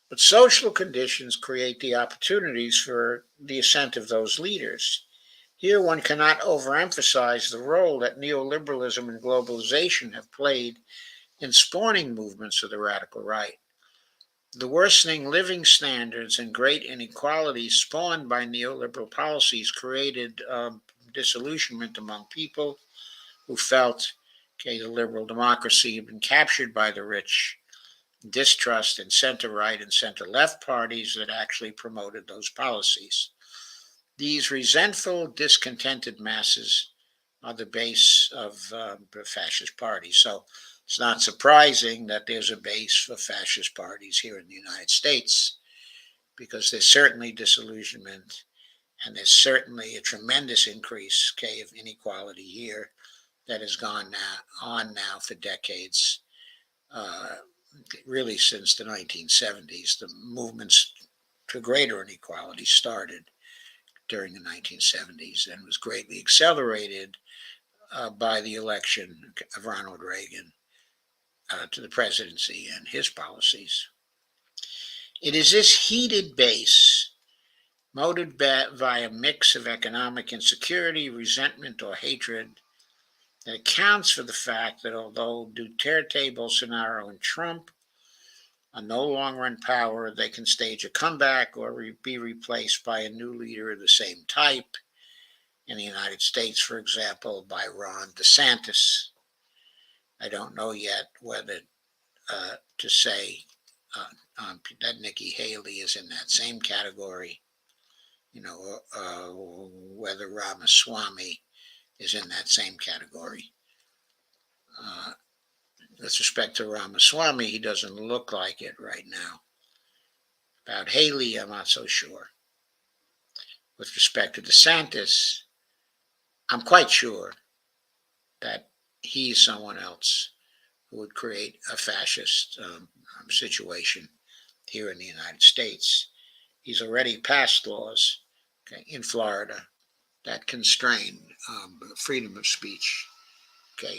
but social conditions create the opportunities for the ascent of those leaders. Here, one cannot overemphasize the role that neoliberalism and globalization have played in spawning movements of the radical right. The worsening living standards and great inequalities spawned by neoliberal policies created disillusionment among people who felt, the liberal democracy had been captured by the rich, distrust in center-right and center-left parties that actually promoted those policies. These resentful, discontented masses are the base of the fascist parties. So it's not surprising that there's a base for fascist parties here in the United States, because there's certainly disillusionment and there's certainly a tremendous increase, of inequality here that has gone on now for decades, really since the 1970s. The movements to greater inequality started during the 1970s and was greatly accelerated by the election of Ronald Reagan to the presidency and his policies. It is this heated base, motivated by a mix of economic insecurity, resentment, or hatred, that accounts for the fact that although Duterte, Bolsonaro, and Trump are no longer in power, they can stage a comeback or be replaced by a new leader of the same type. In the United States, for example, by Ron DeSantis. I don't know yet whether to say that Nikki Haley is in that same category, whether Ramaswamy is in that same category. With respect to Ramaswamy, he doesn't look like it right now. About Haley, I'm not so sure. With respect to DeSantis, I'm quite sure that he's someone else who would create a fascist situation here in the United States. He's already passed laws in Florida that constrain freedom of speech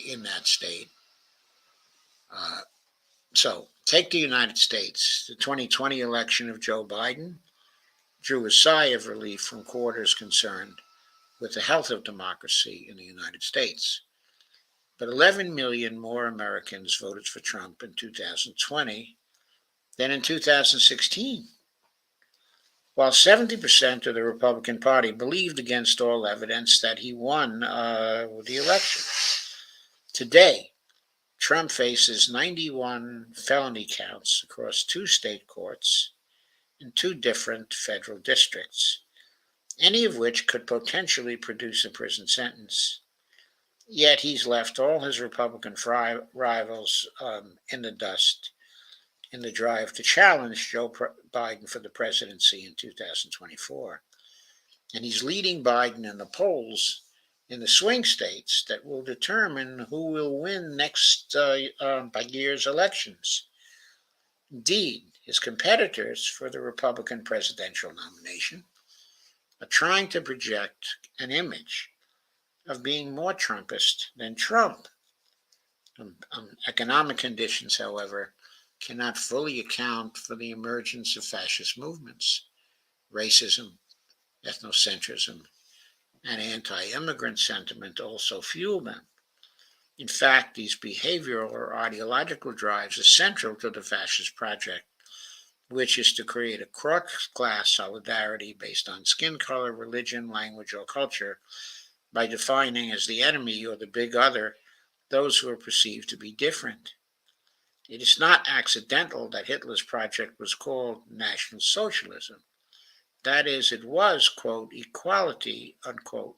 in that state. So take the United States. The 2020 election of Joe Biden drew a sigh of relief from quarters concerned with the health of democracy in the United States. But 11 million more Americans voted for Trump in 2020 than in 2016. While 70% of the Republican Party believed against all evidence that he won the election. Today, Trump faces 91 felony counts across 2 state courts in 2 different federal districts, any of which could potentially produce a prison sentence. Yet he's left all his Republican rivals in the dust in the drive to challenge Joe Biden for the presidency in 2024. And he's leading Biden in the polls in the swing states that will determine who will win next year's elections. Indeed, his competitors for the Republican presidential nomination are trying to project an image of being more Trumpist than Trump. Economic conditions, however, cannot fully account for the emergence of fascist movements. Racism, ethnocentrism, and anti-immigrant sentiment also fuel them. In fact, these behavioral or ideological drives are central to the fascist project, which is to create a cross-class solidarity based on skin color, religion, language, or culture by defining as the enemy or the big other those who are perceived to be different. It is not accidental that Hitler's project was called National Socialism. That is, it was, quote, equality, unquote,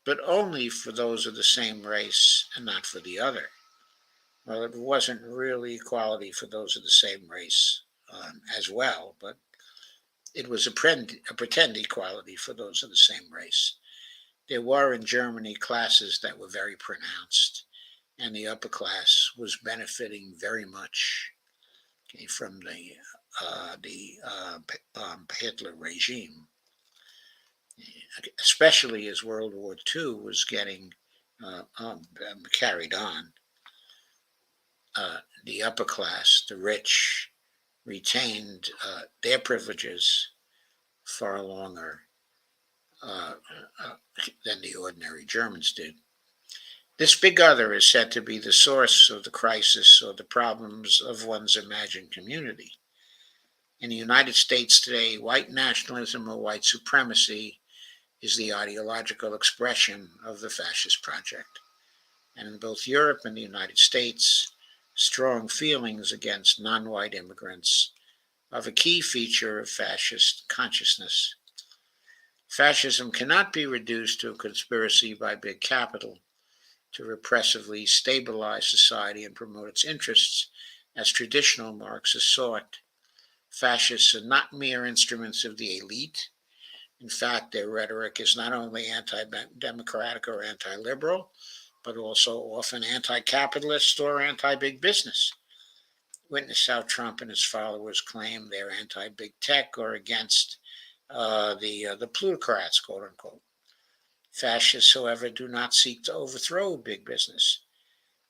but only for those of the same race and not for the other. Well, it wasn't really equality for those of the same race as well, but it was a pretend equality for those of the same race. There were in Germany classes that were very pronounced, and the upper class was benefiting very much, okay, from the Hitler regime, especially as World War II was getting carried on. The upper class, the rich, retained their privileges far longer than the ordinary Germans did. This big other is said to be the source of the crisis or the problems of one's imagined community. In the United States today, white nationalism or white supremacy is the ideological expression of the fascist project. And in both Europe and the United States, strong feelings against non-white immigrants are a key feature of fascist consciousness. Fascism cannot be reduced to a conspiracy by big capital to repressively stabilize society and promote its interests, as traditional Marxists sought. Fascists are not mere instruments of the elite. In fact, their rhetoric is not only anti-democratic or anti-liberal, but also often anti-capitalist or anti-big business. Witness how Trump and his followers claim they're anti-big tech or against the plutocrats, quote unquote. Fascists, however, do not seek to overthrow big business.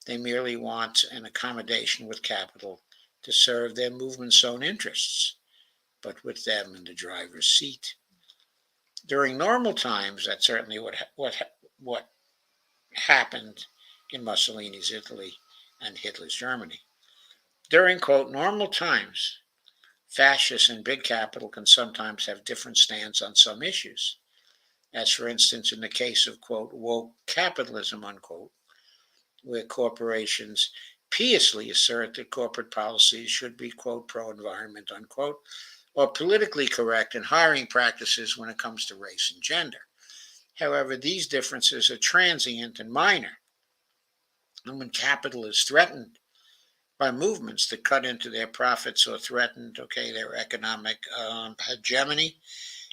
They merely want an accommodation with capital to serve their movement's own interests, but with them in the driver's seat. During normal times, that's certainly what happened in Mussolini's Italy and Hitler's Germany. During, quote, normal times, fascists and big capital can sometimes have different stands on some issues, as for instance in the case of, quote, woke capitalism, unquote, where corporations piously assert that corporate policies should be, quote, pro-environment, unquote, or politically correct in hiring practices when it comes to race and gender. However, these differences are transient and minor. And when capital is threatened by movements that cut into their profits or threatened, their economic hegemony,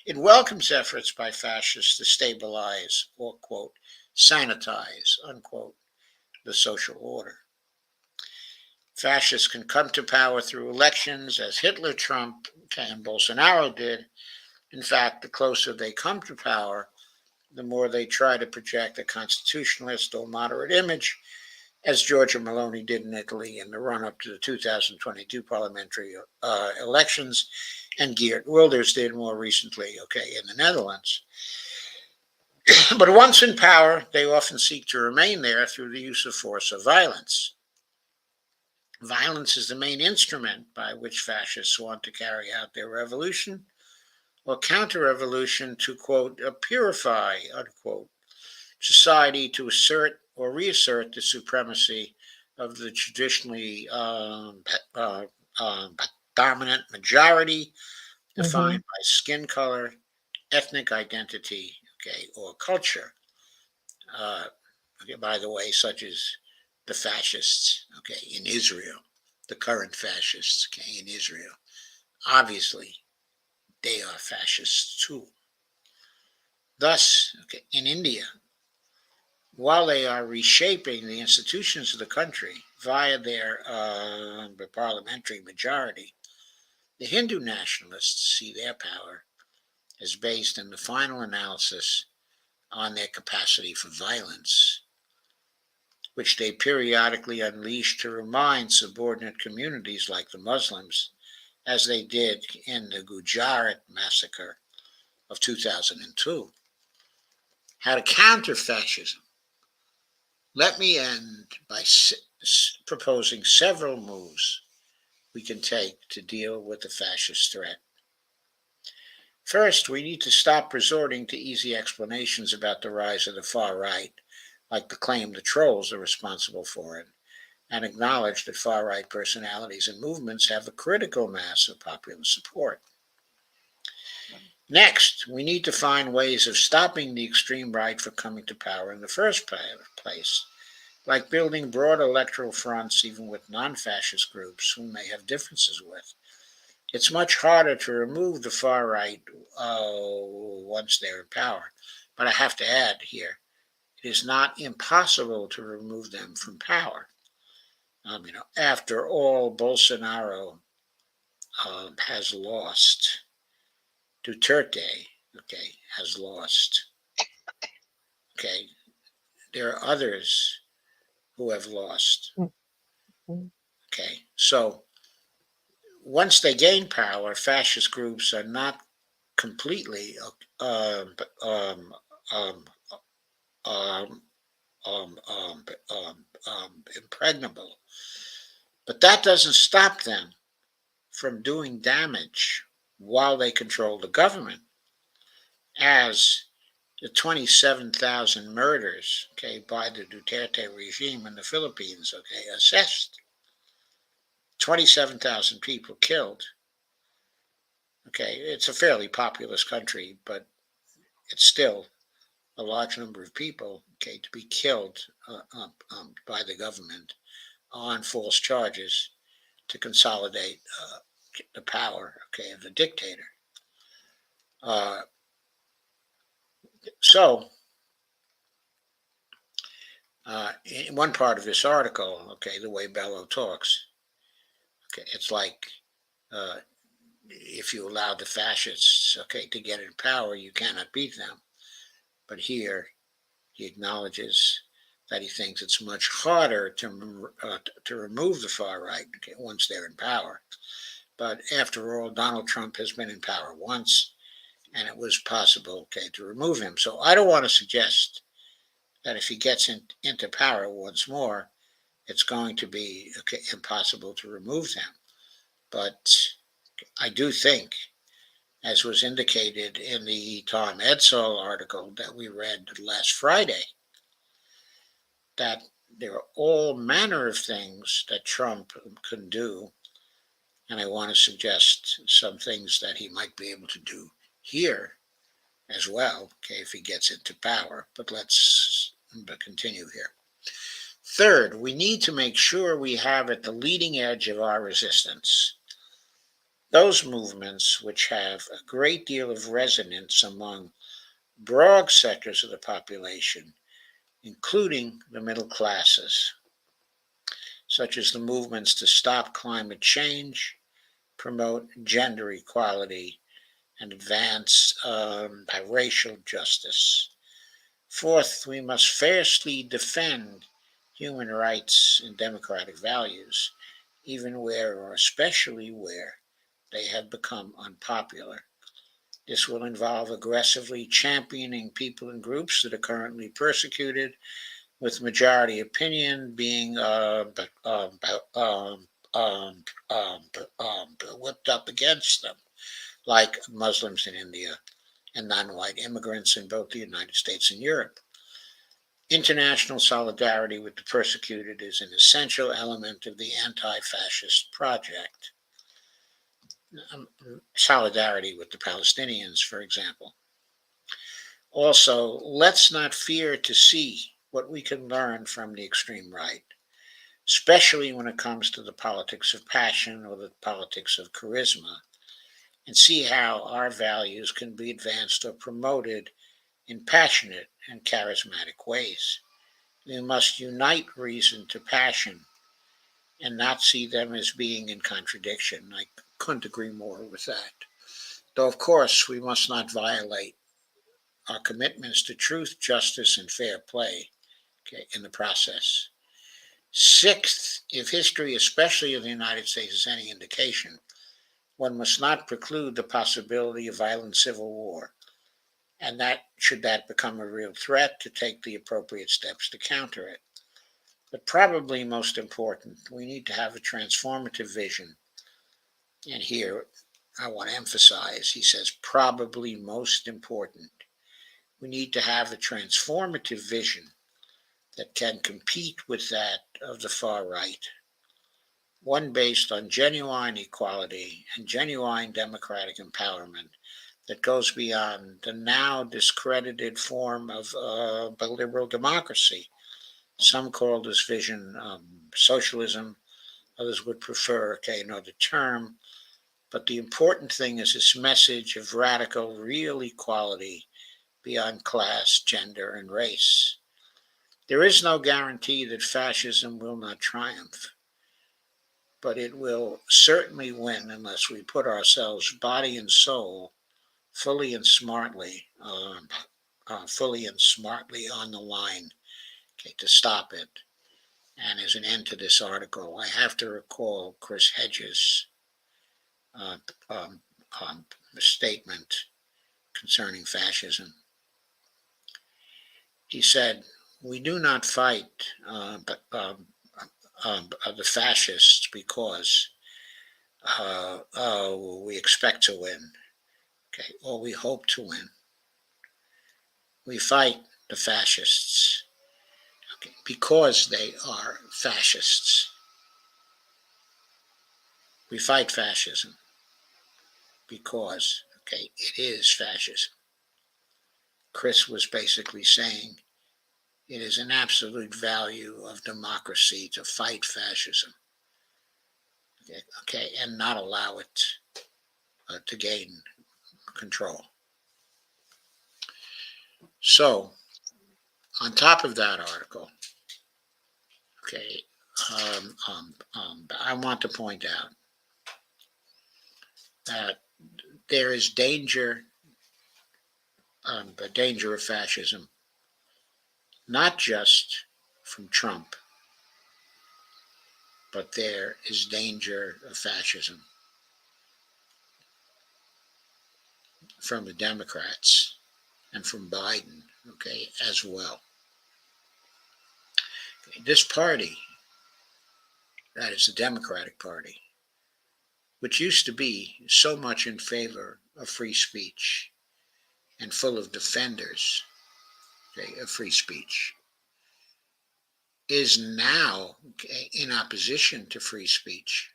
it welcomes efforts by fascists to stabilize or, quote, sanitize, unquote, the social order. Fascists can come to power through elections, as Hitler, Trump, and Bolsonaro did. In fact, the closer they come to power, the more they try to project a constitutionalist or moderate image, as Giorgia Meloni did in Italy in the run-up to the 2022 parliamentary elections, and Geert Wilders did more recently, in the Netherlands. But once in power, they often seek to remain there through the use of force or violence. Violence is the main instrument by which fascists want to carry out their revolution or counter-revolution to, quote, purify, unquote, society, to assert or reassert the supremacy of the traditionally dominant majority defined by skin color, ethnic identity, or culture. By the way, such as the fascists, in Israel, the current fascists, in Israel. Obviously, they are fascists too. Thus, in India, while they are reshaping the institutions of the country via their parliamentary majority, the Hindu nationalists see their power as based in the final analysis on their capacity for violence, which they periodically unleash to remind subordinate communities like the Muslims, as they did in the Gujarat massacre of 2002, how to counter fascism. Let me end by proposing several moves we can take to deal with the fascist threat. First, we need to stop resorting to easy explanations about the rise of the far right, like the claim the trolls are responsible for it, and acknowledge that far right personalities and movements have a critical mass of popular support. Next, we need to find ways of stopping the extreme right from coming to power in the first place, like building broad electoral fronts even with non-fascist groups who may have differences with. It's much harder to remove the far right once they're in power, but I have to add here, it is not impossible to remove them from power. After all, Bolsonaro has lost. Duterte, has lost. Okay, there are others who have lost. Okay, so once they gain power, fascist groups are not completely um, um, um, um, impregnable. But that doesn't stop them from doing damage while they control the government, as the 27,000 murders, by the Duterte regime in the Philippines, assessed. 27,000 people killed. It's a fairly populous country, but it's still a large number of people, to be killed by the government on false charges to consolidate the power, of the dictator. So, in one part of this article, the way Bellow talks, it's like if you allow the fascists, to get in power, you cannot beat them. But here, he acknowledges that he thinks it's much harder to remove the far right once they're in power. But after all, Donald Trump has been in power once, and it was possible, to remove him. So I don't want to suggest that if he gets into power once more, it's going to be impossible to remove them. But I do think, as was indicated in the Tom Edsall article that we read last Friday, that there are all manner of things that Trump can do. And I want to suggest some things that he might be able to do here as well, if he gets into power. But let's continue here. Third, we need to make sure we have at the leading edge of our resistance those movements which have a great deal of resonance among broad sectors of the population, including the middle classes, such as the movements to stop climate change, promote gender equality, and advance biracial justice. Fourth, we must fiercely defend human rights and democratic values, even where or especially where they have become unpopular. This will involve aggressively championing people and groups that are currently persecuted, with majority opinion being whipped up against them, like Muslims in India and non-white immigrants in both the United States and Europe. International solidarity with the persecuted is an essential element of the anti-fascist project. Solidarity with the Palestinians, for example. Also, let's not fear to see what we can learn from the extreme right, especially when it comes to the politics of passion or the politics of charisma, and see how our values can be advanced or promoted in passionate and charismatic ways. We must unite reason to passion and not see them as being in contradiction. I couldn't agree more with that. Though, of course, we must not violate our commitments to truth, justice, and fair play in the process. Sixth, if history, especially of the United States, is any indication, one must not preclude the possibility of violent civil war, and that should that become a real threat, to take the appropriate steps to counter it. But probably most important, we need to have a transformative vision. And here I want to emphasize, he says, probably most important, we need to have a transformative vision that can compete with that of the far right, one based on genuine equality and genuine democratic empowerment that goes beyond the now discredited form of liberal democracy. Some call this vision socialism, others would prefer, another term. But the important thing is this message of radical, real equality beyond class, gender, and race. There is no guarantee that fascism will not triumph, but it will certainly win unless we put ourselves, body and soul, fully and smartly on the line, to stop it. And as an end to this article, I have to recall Chris Hedges' uh, um, statement concerning fascism. He said, "We do not fight the fascists because we expect to win, or we hope to win. We fight the fascists, because they are fascists. We fight fascism because, it is fascism." Chris was basically saying it is an absolute value of democracy to fight fascism, and not allow it to gain control. So, on top of that article, I want to point out that there is the danger of fascism, not just from Trump, but there is danger of fascism from the Democrats and from Biden, as well. This party, that is the Democratic Party, which used to be so much in favor of free speech and full of defenders, of free speech, is now, in opposition to free speech.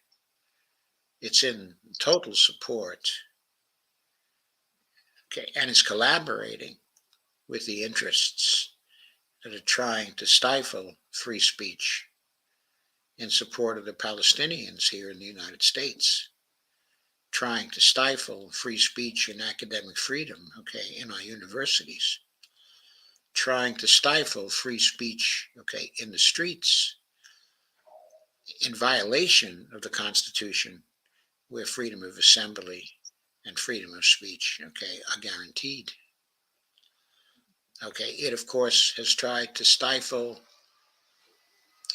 It's in total support, and is collaborating with the interests that are trying to stifle free speech in support of the Palestinians here in the United States, trying to stifle free speech and academic freedom, in our universities, trying to stifle free speech, in the streets, in violation of the Constitution, where freedom of assembly and freedom of speech, are guaranteed. It of course has tried to stifle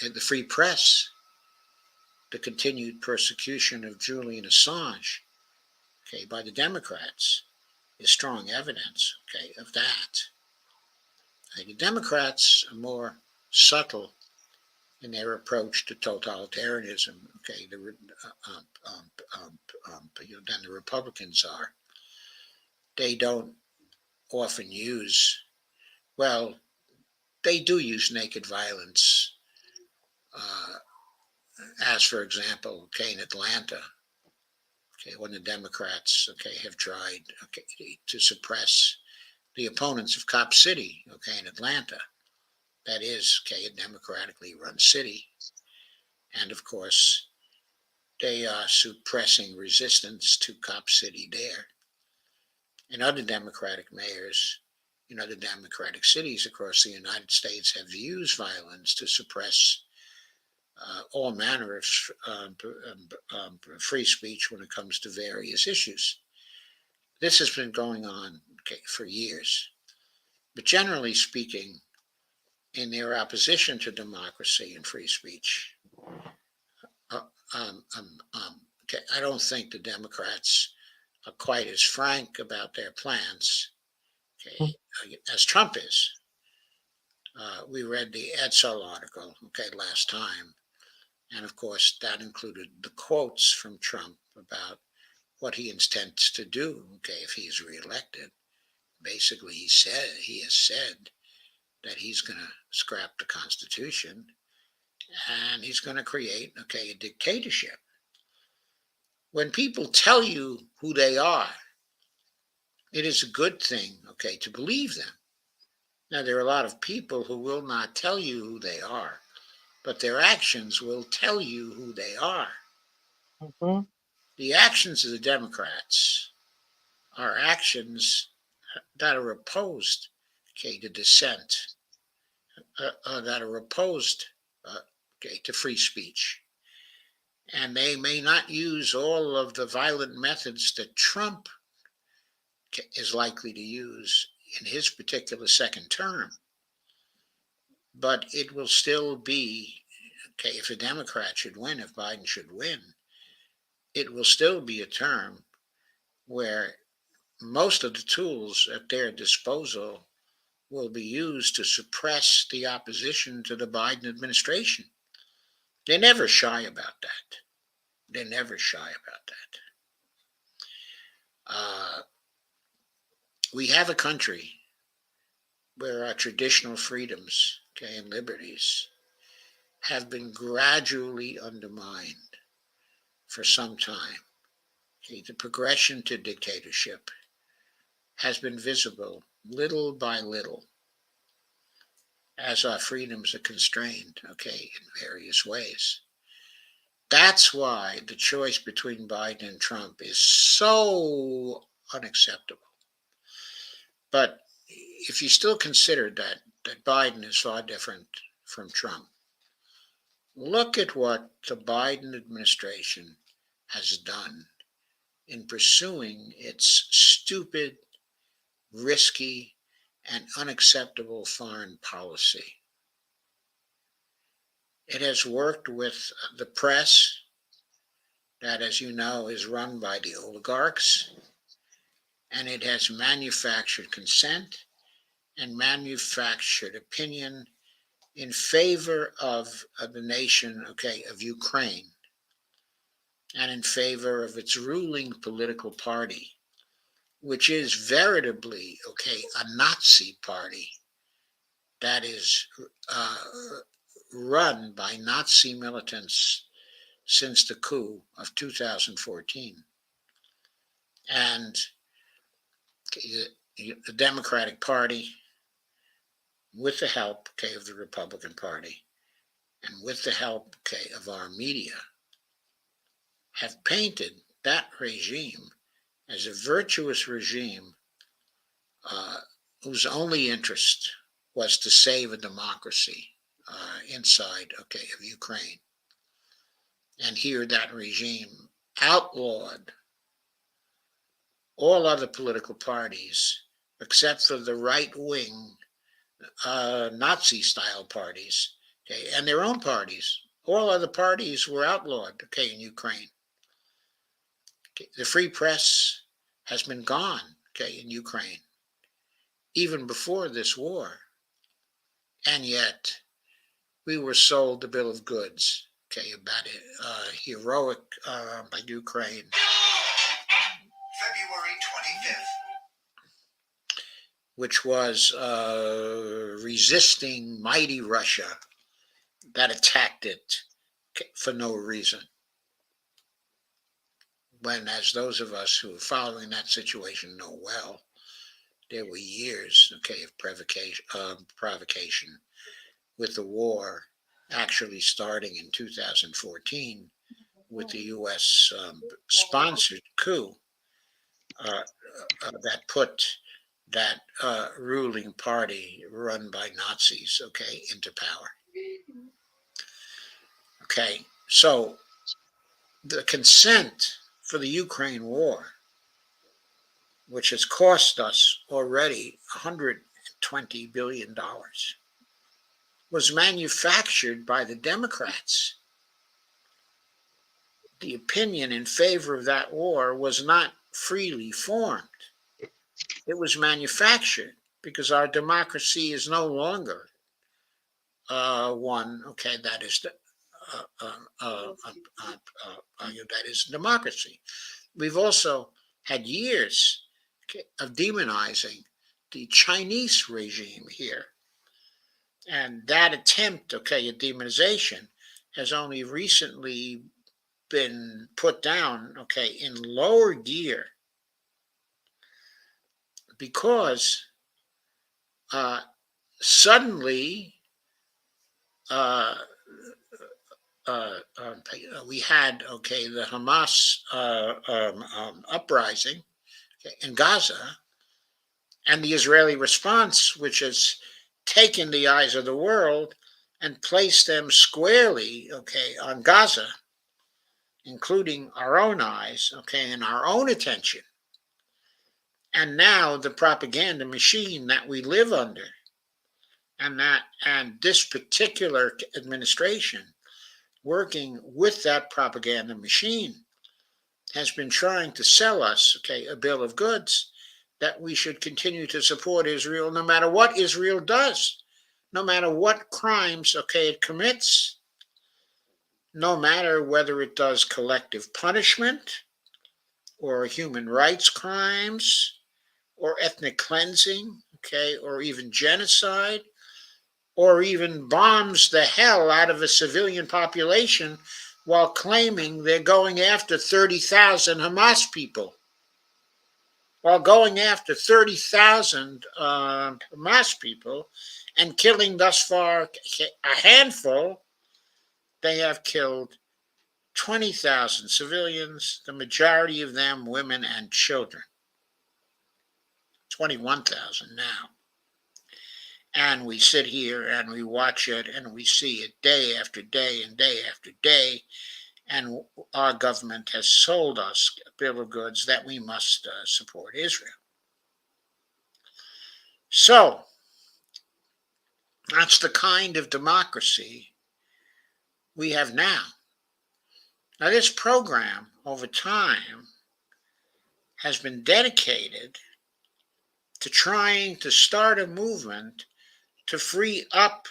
the free press, the continued persecution of Julian Assange, by the Democrats, is strong evidence, of that. The Democrats are more subtle in their approach to totalitarianism, than the Republicans are. They don't often use, well, they do use naked violence, as for example, in Atlanta, when the Democrats, have tried, to suppress the opponents of Cop City, in Atlanta. That is, a democratically run city. And of course, they are suppressing resistance to Cop City there. And other Democratic mayors in other Democratic cities across the United States have used violence to suppress all manner of free speech when it comes to various issues. This has been going on, for years. But generally speaking, in their opposition to democracy and free speech. Uh, okay, I don't think the Democrats are quite as frank about their plans, okay, as Trump is. We read the Edsel article, okay, last time, and of course that included the quotes from Trump about what he intends to do, okay, if he is reelected. Basically, he has said that he's going to scrap the Constitution and he's going to create, okay, a dictatorship. When people tell you who they are, it is a good thing, okay, to believe them. Now, there are a lot of people who will not tell you who they are, but their actions will tell you who they are. Mhm. The actions of the Democrats are actions that are opposed, okay, to dissent, that are opposed, okay, to free speech. And they may not use all of the violent methods that Trump is likely to use in his particular second term, but it will still be, okay, if a Democrat should win, if Biden should win, it will still be a term where most of the tools at their disposal will be used to suppress the opposition to the Biden administration. They're never shy about that. They're never shy about that. We have a country where our traditional freedoms, okay, and liberties have been gradually undermined for some time. Okay, the progression to dictatorship has been visible little by little as our freedoms are constrained, okay, in various ways. That's why the choice between Biden and Trump is so unacceptable. But if you still consider that Biden is far different from Trump, look at what the Biden administration has done in pursuing its stupid, risky, and unacceptable foreign policy. It has worked with the press that, as you know, is run by the oligarchs, and it has manufactured consent and manufactured opinion in favor of the nation, okay, of Ukraine, and in favor of its ruling political party, which is veritably, okay, a Nazi party that is run by Nazi militants since the coup of 2014. And the Democratic Party, with the help, okay, of the Republican Party, and with the help, okay, of our media, have painted that regime as a virtuous regime whose only interest was to save a democracy inside, okay, of Ukraine. And here that regime outlawed all other political parties except for the right-wing Nazi-style parties, okay, and their own parties. All other parties were outlawed, okay, in Ukraine. Okay, the free press has been gone, okay, in Ukraine, even before this war. And yet, we were sold the bill of goods, okay, about it, heroic by Ukraine. February 25th. Which was resisting mighty Russia that attacked it for no reason. When, as those of us who are following that situation know well, there were years, okay, of provocation, with the war actually starting in 2014 with the U.S. Sponsored coup that put that ruling party run by Nazis, okay, into power. Okay, so the consent for the Ukraine war, which has cost us already $120 billion, was manufactured by the Democrats. The opinion in favor of that war was not freely formed. It was manufactured because our democracy is no longer one, okay, that is that is democracy. We've also had years of demonizing the Chinese regime here. And that attempt, okay, at demonization has only recently been put down, okay, in lower gear because suddenly we had, okay, the Hamas uprising in Gaza, and the Israeli response, which has taken the eyes of the world and placed them squarely, okay, on Gaza, including our own eyes, okay, and our own attention. And now the propaganda machine that we live under, and this particular administration working with that propaganda machine has been trying to sell us, okay, a bill of goods that we should continue to support Israel no matter what Israel does, no matter what crimes, okay, it commits, no matter whether it does collective punishment or human rights crimes or ethnic cleansing, okay, or even genocide, or even bombs the hell out of a civilian population while claiming they're going after 30,000 Hamas people. While going after 30,000 Hamas people and killing thus far a handful, they have killed 20,000 civilians, the majority of them women and children. 21,000 now. And we sit here and we watch it and we see it day after day and day after day. And our government has sold us a bill of goods that we must support Israel. So that's the kind of democracy we have now. Now, this program over time has been dedicated to trying to start a movement to free up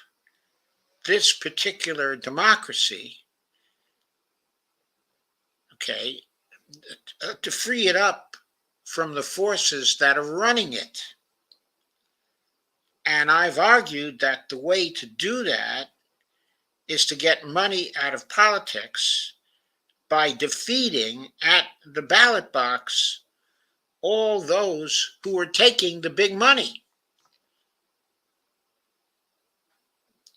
this particular democracy, okay, to free it up from the forces that are running it. And I've argued that the way to do that is to get money out of politics by defeating at the ballot box all those who are taking the big money.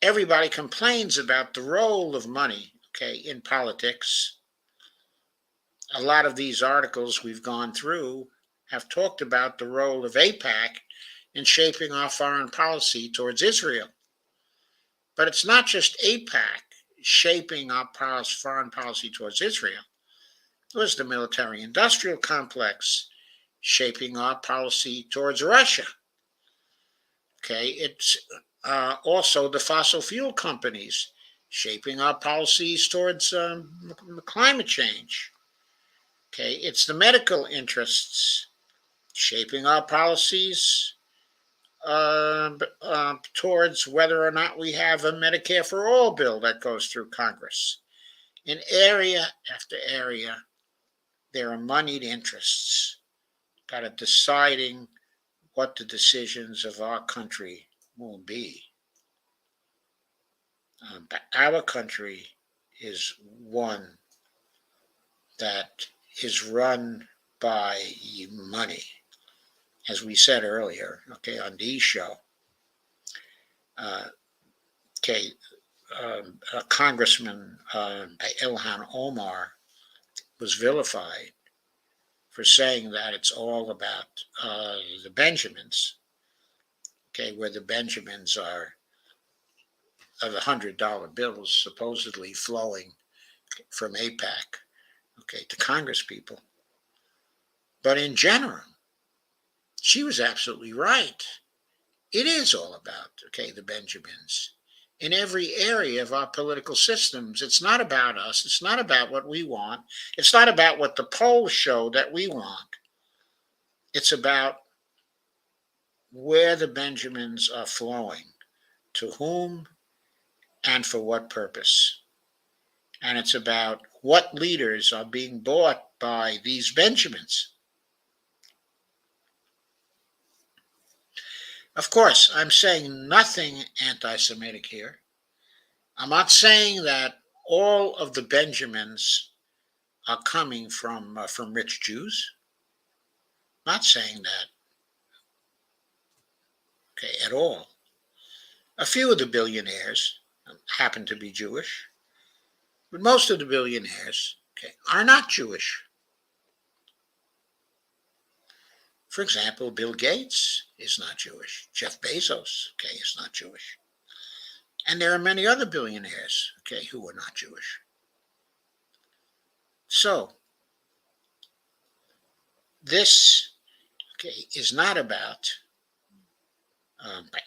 Everybody complains about the role of money, okay, in politics. A lot of these articles we've gone through have talked about the role of AIPAC in shaping our foreign policy towards Israel. But it's not just AIPAC shaping our foreign policy towards Israel. It was the military-industrial complex shaping our policy towards Russia. Okay, it's also the fossil fuel companies shaping our policies towards climate change. Okay, it's the medical interests shaping our policies towards whether or not we have a Medicare for All bill that goes through Congress. In area after area, there are moneyed interests that are deciding what the decisions of our country will be. But our country is one that is run by money. As we said earlier, okay, on Dee's show, Congressman Ilhan Omar was vilified for saying that it's all about the Benjamins, okay, where the Benjamins are of the $100 bills supposedly flowing from AIPAC, okay, to Congress people. But in general, she was absolutely right. It is all about, okay, the Benjamins. in every area of our political systems. It's not about us. It's not about what we want. It's not about what the polls show that we want. It's about where the Benjamins are flowing, to whom and for what purpose. And it's about what leaders are being bought by these Benjamins. Of course, I'm saying nothing anti-Semitic here. I'm not saying that all of the Benjamins are coming from rich Jews. Not saying that, okay, at all. A few of the billionaires happen to be Jewish, but most of the billionaires, okay, are not Jewish. For example, Bill Gates is not Jewish. Jeff Bezos, okay, is not Jewish. And there are many other billionaires, okay, who are not Jewish. So, this, okay, is not about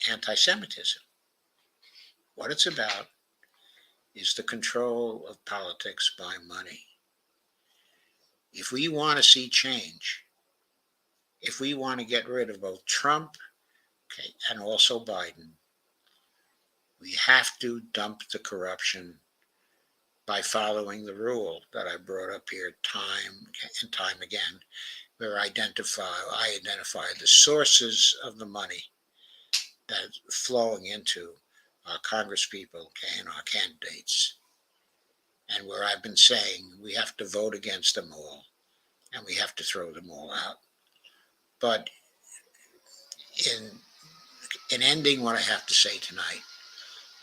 anti-Semitism. What it's about is the control of politics by money. If we want to see change, if we want to get rid of both Trump, okay, and also Biden, we have to dump the corruption by following the rule that I brought up here time and time again, where I identify the sources of the money that's flowing into our congresspeople, okay, and our candidates, and where I've been saying we have to vote against them all, and we have to throw them all out. But in ending what I have to say tonight,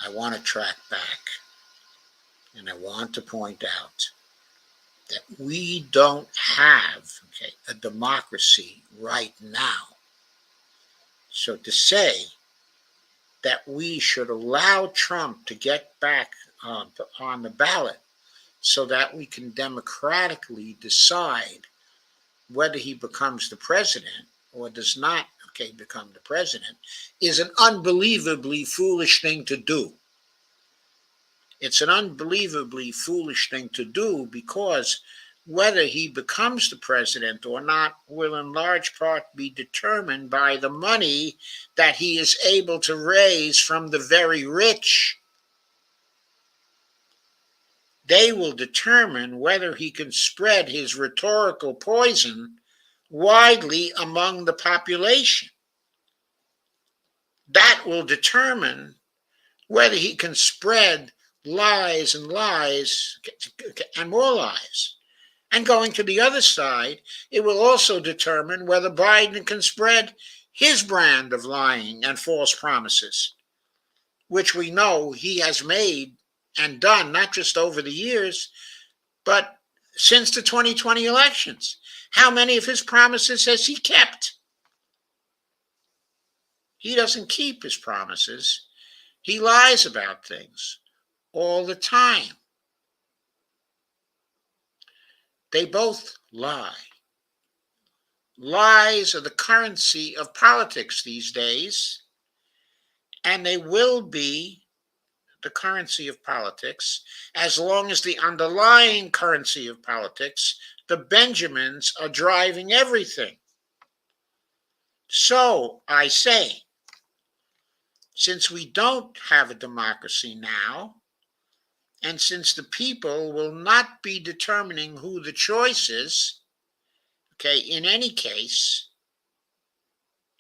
I want to track back, and I want to point out that we don't have, okay, a democracy right now. So to say that we should allow Trump to get back on the ballot so that we can democratically decide whether he becomes the president or does not, okay, become the president, is an unbelievably foolish thing to do. It's an unbelievably foolish thing to do because whether he becomes the president or not will in large part be determined by the money that he is able to raise from the very rich. They will determine whether he can spread his rhetorical poison widely among the population. That will determine whether he can spread lies and lies and more lies. And going to the other side, it will also determine whether Biden can spread his brand of lying and false promises, which we know he has made and done, not just over the years, but since the 2020 elections. How many of his promises has he kept? He doesn't keep his promises. He lies about things all the time. They both lie. Lies are the currency of politics these days, and they will be the currency of politics as long as the underlying currency of politics, the Benjamins, are driving everything. So I say, since we don't have a democracy now, and since the people will not be determining who the choice is, okay, in any case,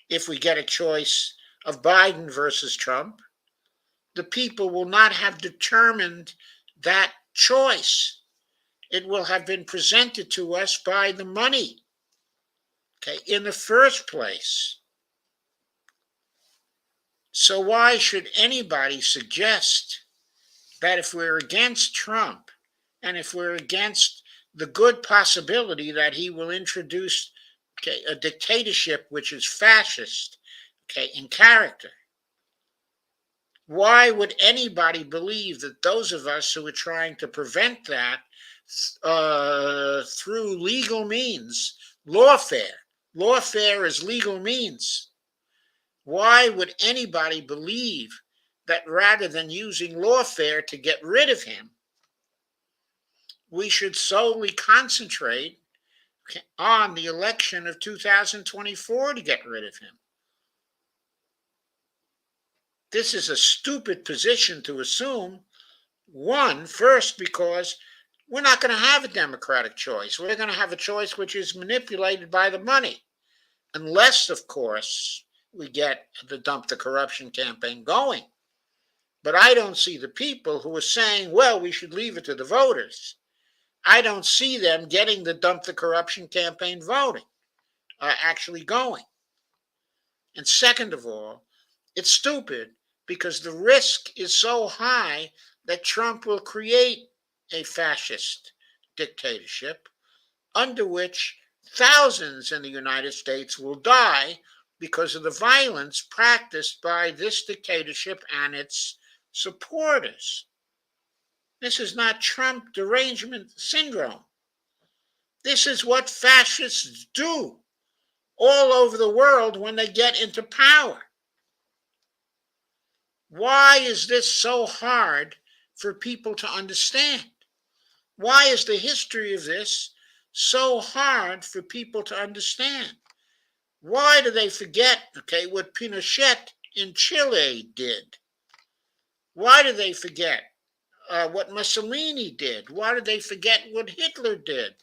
if we get a choice of Biden versus Trump, the people will not have determined that choice. It will have been presented to us by the money, okay, in the first place. So why should anybody suggest that if we're against Trump and if we're against the good possibility that he will introduce, okay, a dictatorship which is fascist, okay, in character, why would anybody believe that those of us who are trying to prevent that through legal means, lawfare is legal means, why would anybody believe that rather than using lawfare to get rid of him, we should solely concentrate on the election of 2024 to get rid of him. This is a stupid position to assume. One, first, because we're not going to have a democratic choice. We're going to have a choice which is manipulated by the money. Unless, of course, we get the dump the corruption campaign going. But I don't see the people who are saying, well, we should leave it to the voters. I don't see them getting the dump the corruption campaign voting, actually going. And second of all, it's stupid because the risk is so high that Trump will create a fascist dictatorship under which thousands in the United States will die because of the violence practiced by this dictatorship and its supporters. This is not Trump derangement syndrome. This is what fascists do all over the world when they get into power. Why is this so hard for people to understand? Why is the history of this so hard for people to understand? Why do they forget, what Pinochet in Chile did? Why do they forget what Mussolini did? Why do they forget what Hitler did?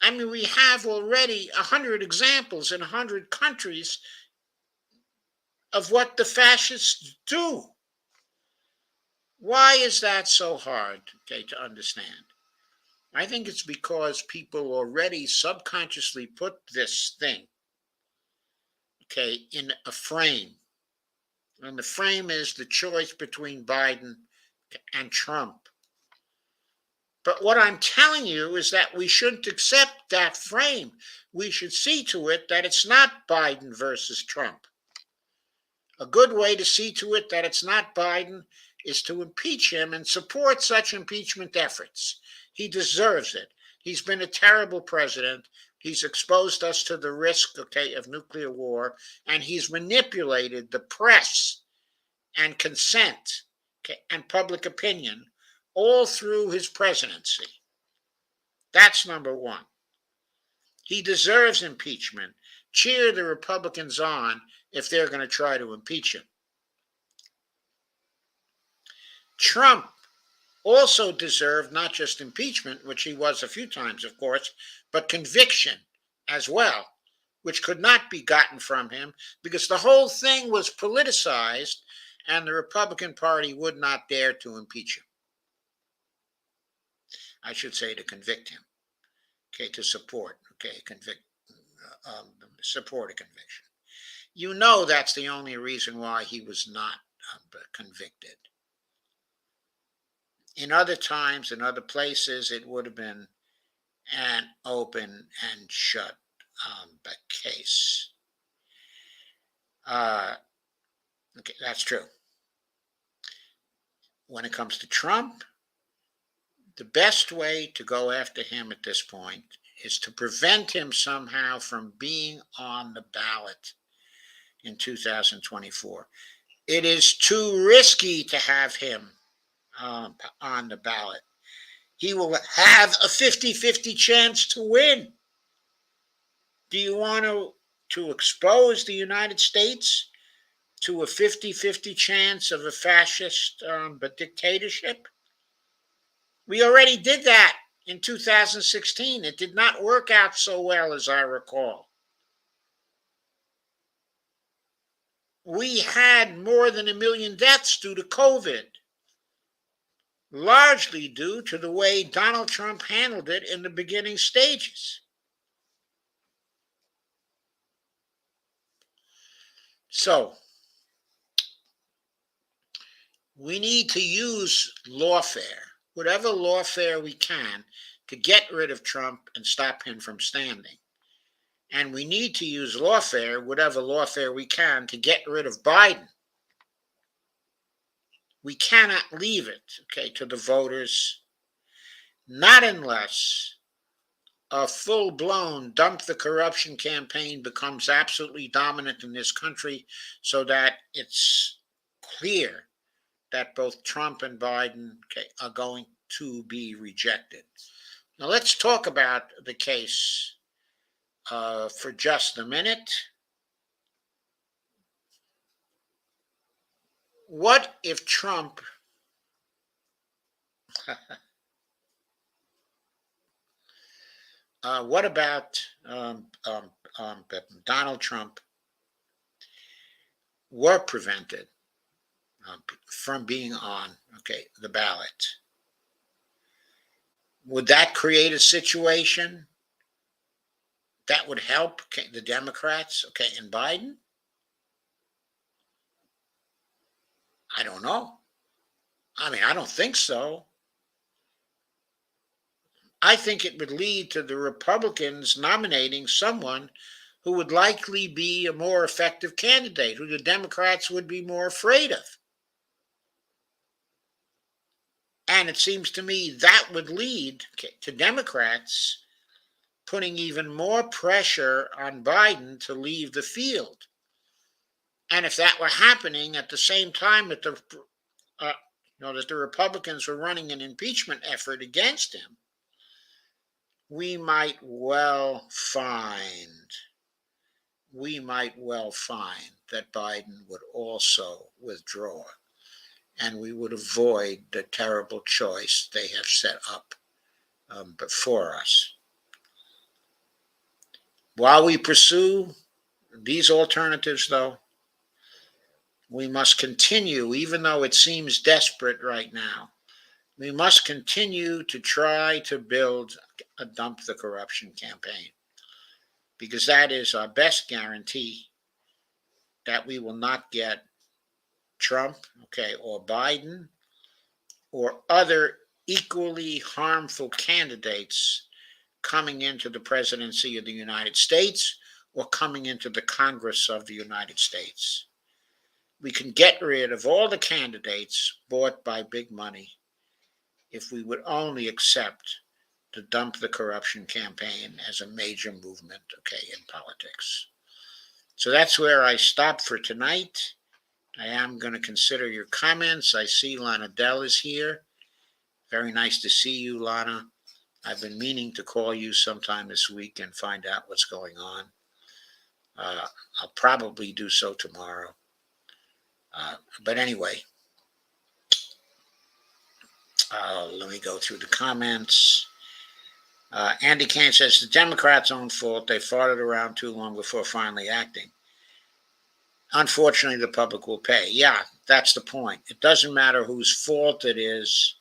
I mean, we have already 100 examples in 100 countries of what the fascists do. Why is that so hard, to understand? I think it's because people already subconsciously put this thing, in a frame. And the frame is the choice between Biden and Trump. But what I'm telling you is that we shouldn't accept that frame. We should see to it that it's not Biden versus Trump. A good way to see to it that it's not Biden is to impeach him and support such impeachment efforts. He deserves it. He's been a terrible president. He's exposed us to the risk, of nuclear war, and he's manipulated the press and consent, and public opinion all through his presidency. That's number one. He deserves impeachment. Cheer the Republicans on if they're going to try to impeach him. Trump also deserved not just impeachment, which he was a few times, of course, but conviction as well, which could not be gotten from him because the whole thing was politicized and the Republican Party would not dare to impeach him. I should say to convict him, to support, support a conviction. You know that's the only reason why he was not convicted. In other times, in other places, it would have been an open and shut case. That's true. When it comes to Trump, the best way to go after him at this point is to prevent him somehow from being on the ballot in 2024. It is too risky to have him on the ballot. He will have a 50-50 chance to win. Do you want to expose the United States to a 50-50 chance of a fascist dictatorship? We already did that in 2016. It did not work out so well, as I recall. We had more than 1 million deaths due to COVID, largely due to the way Donald Trump handled it in the beginning stages. So, we need to use lawfare, whatever lawfare we can, to get rid of Trump and stop him from standing. And we need to use lawfare, whatever lawfare we can, to get rid of Biden. We cannot leave it, to the voters, not unless a full-blown dump the corruption campaign becomes absolutely dominant in this country so that it's clear that both Trump and Biden are going to be rejected. Now let's talk about the case for just a minute. What if Trump what about Donald Trump were prevented from being on the ballot? Would that create a situation that would help the Democrats and Biden? I don't know. I mean, I don't think so. I think it would lead to the Republicans nominating someone who would likely be a more effective candidate, who the Democrats would be more afraid of. And it seems to me that would lead to Democrats putting even more pressure on Biden to leave the field. And if that were happening at the same time that the Republicans were running an impeachment effort against him, we might well find that Biden would also withdraw, and we would avoid the terrible choice they have set up before us. While we pursue these alternatives, though, we must continue, even though it seems desperate right now, we must continue to try to build a Dump the Corruption campaign, because that is our best guarantee that we will not get Trump, or Biden, or other equally harmful candidates coming into the presidency of the United States or coming into the Congress of the United States. We can get rid of all the candidates bought by big money if we would only accept the Dump the Corruption campaign as a major movement, in politics. So that's where I stop for tonight. I am going to consider your comments. I see Lana Dell is here. Very nice to see you, Lana. I've been meaning to call you sometime this week and find out what's going on. I'll probably do so tomorrow. But anyway, let me go through the comments. Andy Kane says, the Democrats' own fault. They farted around too long before finally acting. Unfortunately, the public will pay. Yeah, that's the point. It doesn't matter whose fault it is.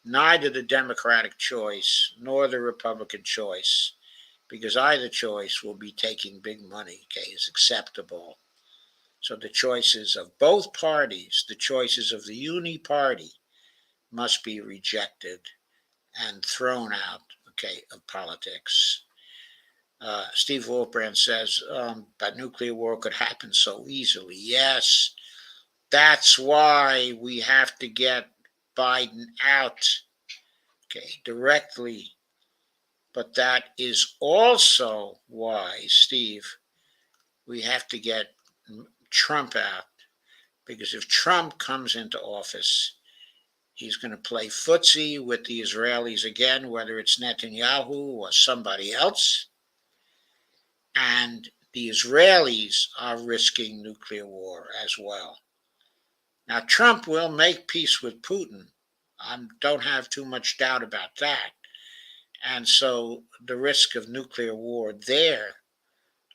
Neither the Democratic choice nor the Republican choice, because either choice will be taking big money, is acceptable. So the choices of both parties, the choices of the uni party, must be rejected and thrown out, of politics. Steve Wolfbrand says that nuclear war could happen so easily. Yes, that's why we have to get Biden out, directly. But that is also why, Steve, we have to get Trump out. Because if Trump comes into office, he's going to play footsie with the Israelis again, whether it's Netanyahu or somebody else. And the Israelis are risking nuclear war as well. Now, Trump will make peace with Putin. I don't have too much doubt about that. And so the risk of nuclear war there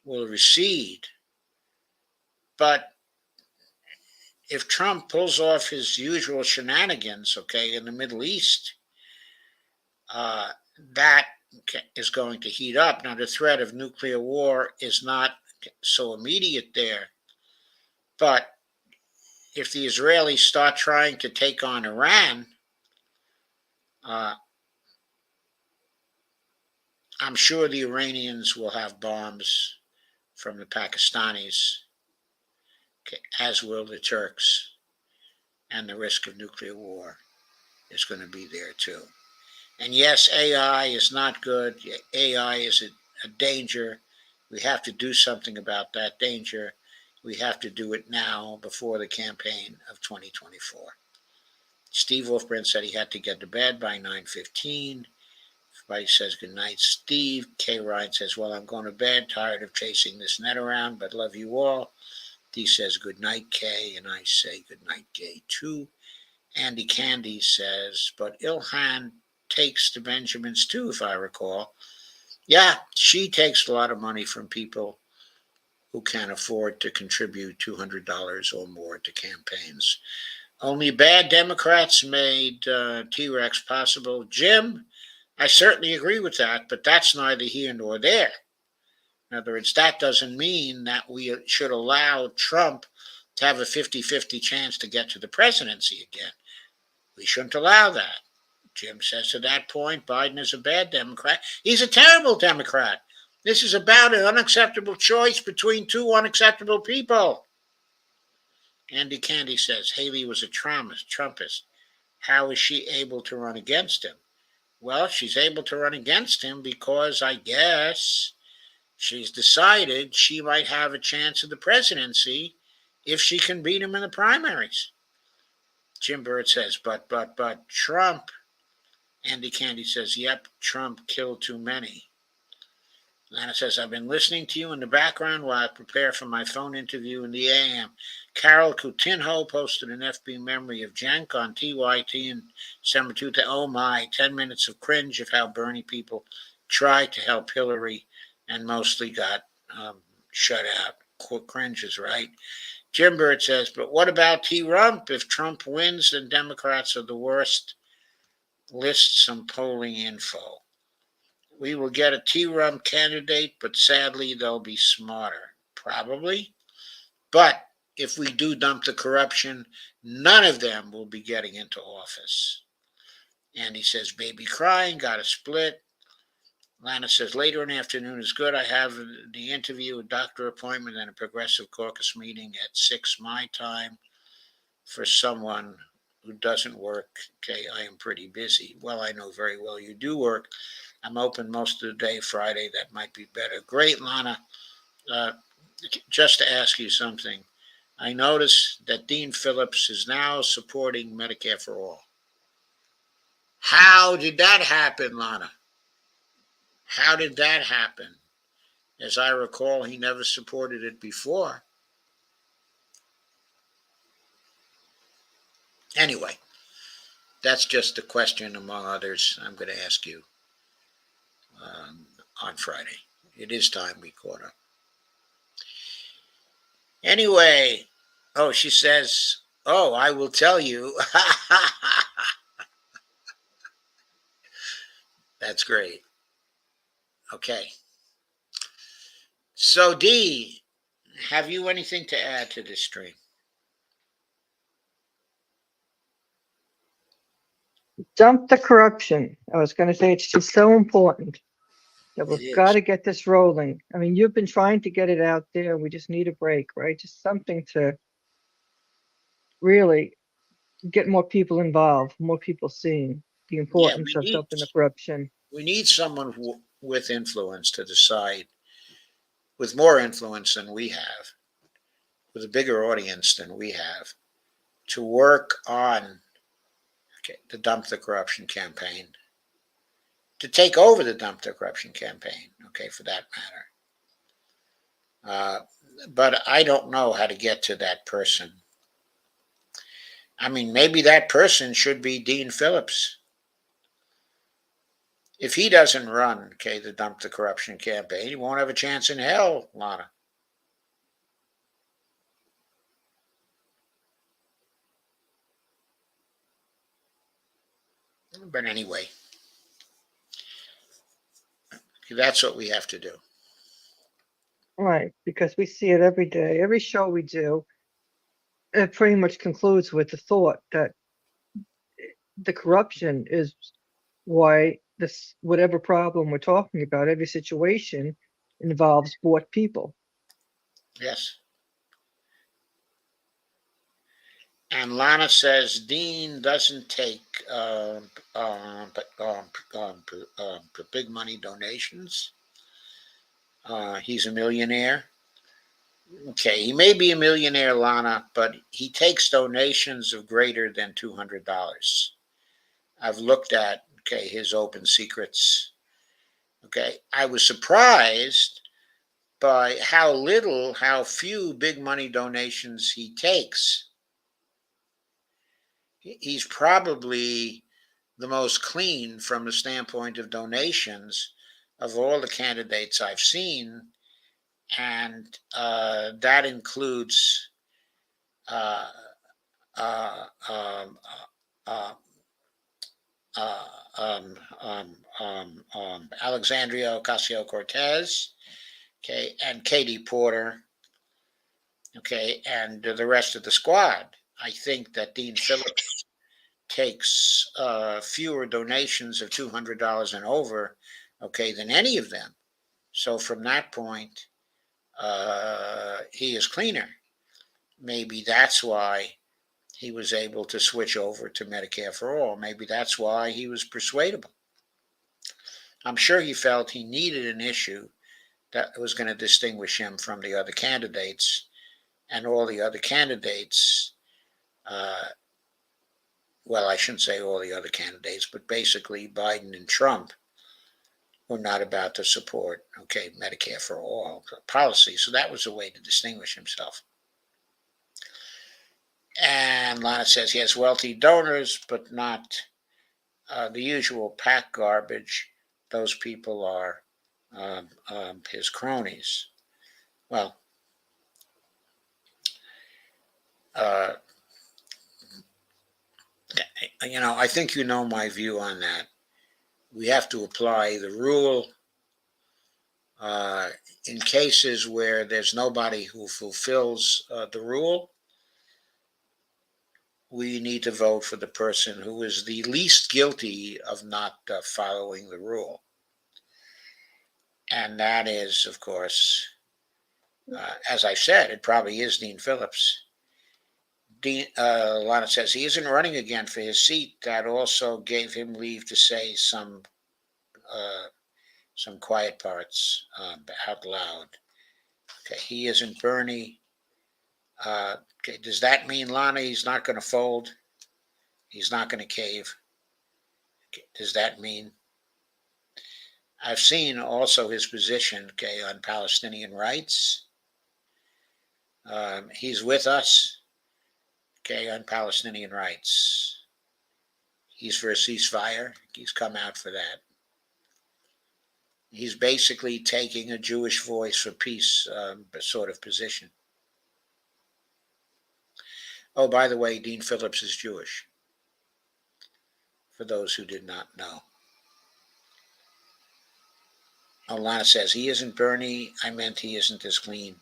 will recede. But if Trump pulls off his usual shenanigans, in the Middle East, that is going to heat up. Now, the threat of nuclear war is not so immediate there. But if the Israelis start trying to take on Iran, I'm sure the Iranians will have bombs from the Pakistanis, as will the Turks. And the risk of nuclear war is going to be there too. And yes, AI is not good. AI is a danger. We have to do something about that danger. We have to do it now before the campaign of 2024. Steve Wolfbrand said he had to get to bed by 9:15. Everybody says good night, Steve. Kay Ryan says, well, I'm going to bed, tired of chasing this net around, but love you all. Dee says good night, Kay, and I say good night, Kay, too. Andy Candy says, but Ilhan takes the Benjamins too, if I recall. Yeah, she takes a lot of money from people who can afford to contribute $200 or more to campaigns. Only bad Democrats made T-Rex possible. Jim, I certainly agree with that, but that's neither here nor there. In other words, that doesn't mean that we should allow Trump to have a 50-50 chance to get to the presidency again. We shouldn't allow that. Jim says to that point, Biden is a bad Democrat. He's a terrible Democrat. This is about an unacceptable choice between two unacceptable people. Andy Candy says Haley was a Trumpist. How is she able to run against him? Well, she's able to run against him because I guess she's decided she might have a chance of the presidency if she can beat him in the primaries. Jim Bird says, but Trump. Andy Candy says, yep, Trump killed too many. Lana says, I've been listening to you in the background while I prepare for my phone interview in the AM. Carol Coutinho posted an FB memory of Cenk on TYT in December 2000. Oh my, 10 minutes of cringe of how Bernie people tried to help Hillary and mostly got shut out. Cringes, right? Jim Bird says, but what about T-Rump? If Trump wins, then Democrats are the worst. List some polling info. We will get a T-Rump candidate, but sadly they'll be smarter. Probably. But if we do dump the corruption, none of them will be getting into office. And he says, baby crying, got a split. Lana says, later in the afternoon is good. I have the interview, a doctor appointment, and a progressive caucus meeting at 6 my time. For someone who doesn't work, okay, I am pretty busy. Well, I know very well you do work. I'm open most of the day. Friday, that might be better. Great, Lana. Just to ask you something, I noticed that Dean Phillips is now supporting Medicare for All. How did that happen, Lana? How did that happen? As I recall, he never supported it before. Anyway, that's just a question among others I'm going to ask you on Friday. It is time we caught up. Anyway, oh, she says, oh, I will tell you. That's great. Okay. So, Dee, have you anything to add to this stream? Dump the corruption. I was going to say it's just so important that we've got to get this rolling. I mean, you've been trying to get it out there. We just need a break, right? Just something to really get more people involved, more people seeing the importance of dumping the corruption. We need someone with influence to decide, with more influence than we have, with a bigger audience than we have, to work on the Dump the Corruption campaign, to take over the Dump the Corruption campaign, okay, for that matter. But I don't know how to get to that person. I mean, maybe that person should be Dean Phillips. If he doesn't run, okay, the Dump the Corruption campaign, he won't have a chance in hell, Lana. But anyway, that's what we have to do. Right, because we see it every day. Every show we do, it pretty much concludes with the thought that the corruption is why this, whatever problem we're talking about, every situation involves bought people. Yes. And Lana says Dean doesn't take big money donations. He's a millionaire. Okay, he may be a millionaire, Lana, but he takes donations of greater than $200. I've looked at, okay, his open secrets. Okay, I was surprised by how few big money donations he takes. He's probably the most clean from the standpoint of donations of all the candidates I've seen, and that includes uh, uh, um, uh, uh, Alexandria Ocasio Cortez, okay, and Katie Porter, okay, and the rest of the squad. I think that Dean Phillips takes fewer donations of $200 and over, okay, than any of them. So from that point, he is cleaner. Maybe that's why he was able to switch over to Medicare for all. Maybe that's why he was persuadable. I'm sure he felt he needed an issue that was going to distinguish him from the other candidates, and all the other candidates, uh, well, I shouldn't say all the other candidates, but basically Biden and Trump were not about to support, okay, Medicare for all policy. So that was a way to distinguish himself. And Lana says he has wealthy donors, but not the usual PAC garbage. Those people are his cronies. Well, uh, I think you know my view on that. We have to apply the rule uh, in cases where there's nobody who fulfills the rule. We need to vote for the person who is the least guilty of not following the rule. And that is, of course, as I said, it probably is Dean Phillips. Lana says he isn't running again for his seat. That also gave him leave to say some quiet parts out loud. Okay, he isn't Bernie. Okay, does that mean, Lana, he's not going to fold? He's not going to cave? Okay, does that mean? I've seen also his position, okay, on Palestinian rights. He's with us, okay, on Palestinian rights. He's for a ceasefire. He's come out for that. He's basically taking a Jewish voice for peace sort of position. Oh, by the way, Dean Phillips is Jewish, for those who did not know. Lana says he isn't Bernie. I meant he isn't as clean,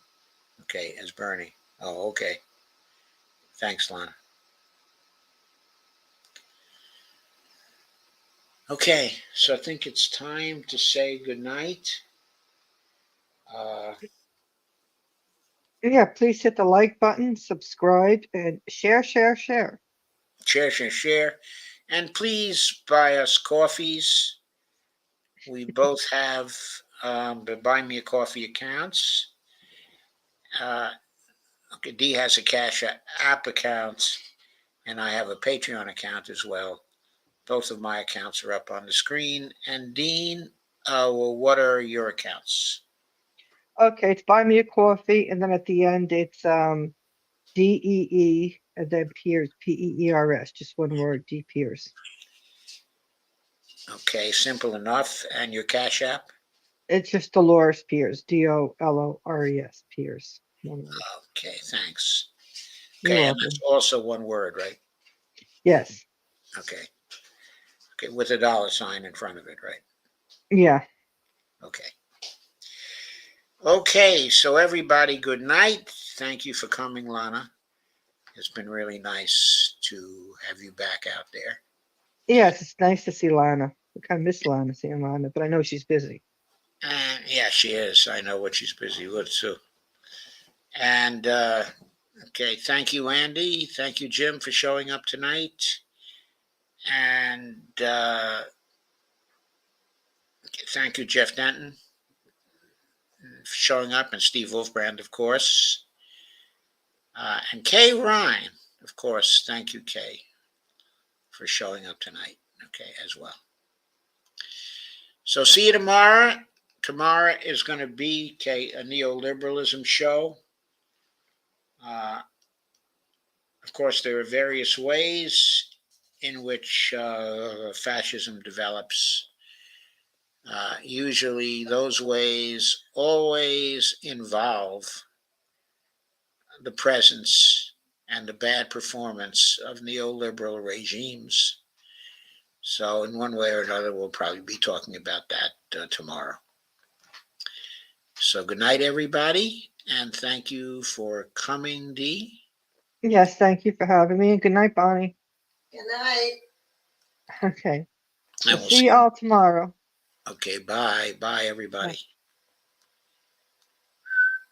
okay, as Bernie. Oh, okay. Thanks, Lana. Okay, so I think it's time to say goodnight. Yeah, please hit the like button, subscribe, and share, share, share. Share. And please buy us coffees. We both have the Buy Me a Coffee accounts. Okay, Dee has a Cash App account, and I have a Patreon account as well. Both of my accounts are up on the screen. And Dean, well, what are your accounts? Okay, it's buy me a coffee, and then at the end it's DEE and then Peers, PEERS, just one word, D Peers. Okay, simple enough. And your Cash App? It's just Dolores Peers, DOLORES Peers. One word. Okay, thanks. You're Okay, and welcome. that's also one word, right? Yes. Okay. Okay, with a $sign in front of it, right? Yeah. Okay. Okay, so everybody, good night. Thank you for coming, Lana. It's been really nice to have you back out there. Yes, it's nice to see Lana. I kind of miss Lana, seeing Lana, but I know she's busy. And yeah, she is. I know what she's busy with too. And okay, thank you, Andy. Thank you, Jim, for showing up tonight. And thank you, Jeff Denton. showing up, and Steve Wolfbrand, of course. And Kay Ryan, of course. Thank you, Kay, for showing up tonight. Okay, as well. So see you tomorrow. Tomorrow is going to be a neoliberalism show. Of course, there are various ways in which fascism develops. Usually, those ways always involve the presence and the bad performance of neoliberal regimes. So in one way or another, we'll probably be talking about that tomorrow. So good night, everybody, and thank you for coming, Dee. Yes, thank you for having me. Good night, Bonnie. Good night. Okay. And We'll see you all tomorrow. Okay, bye. Bye, everybody.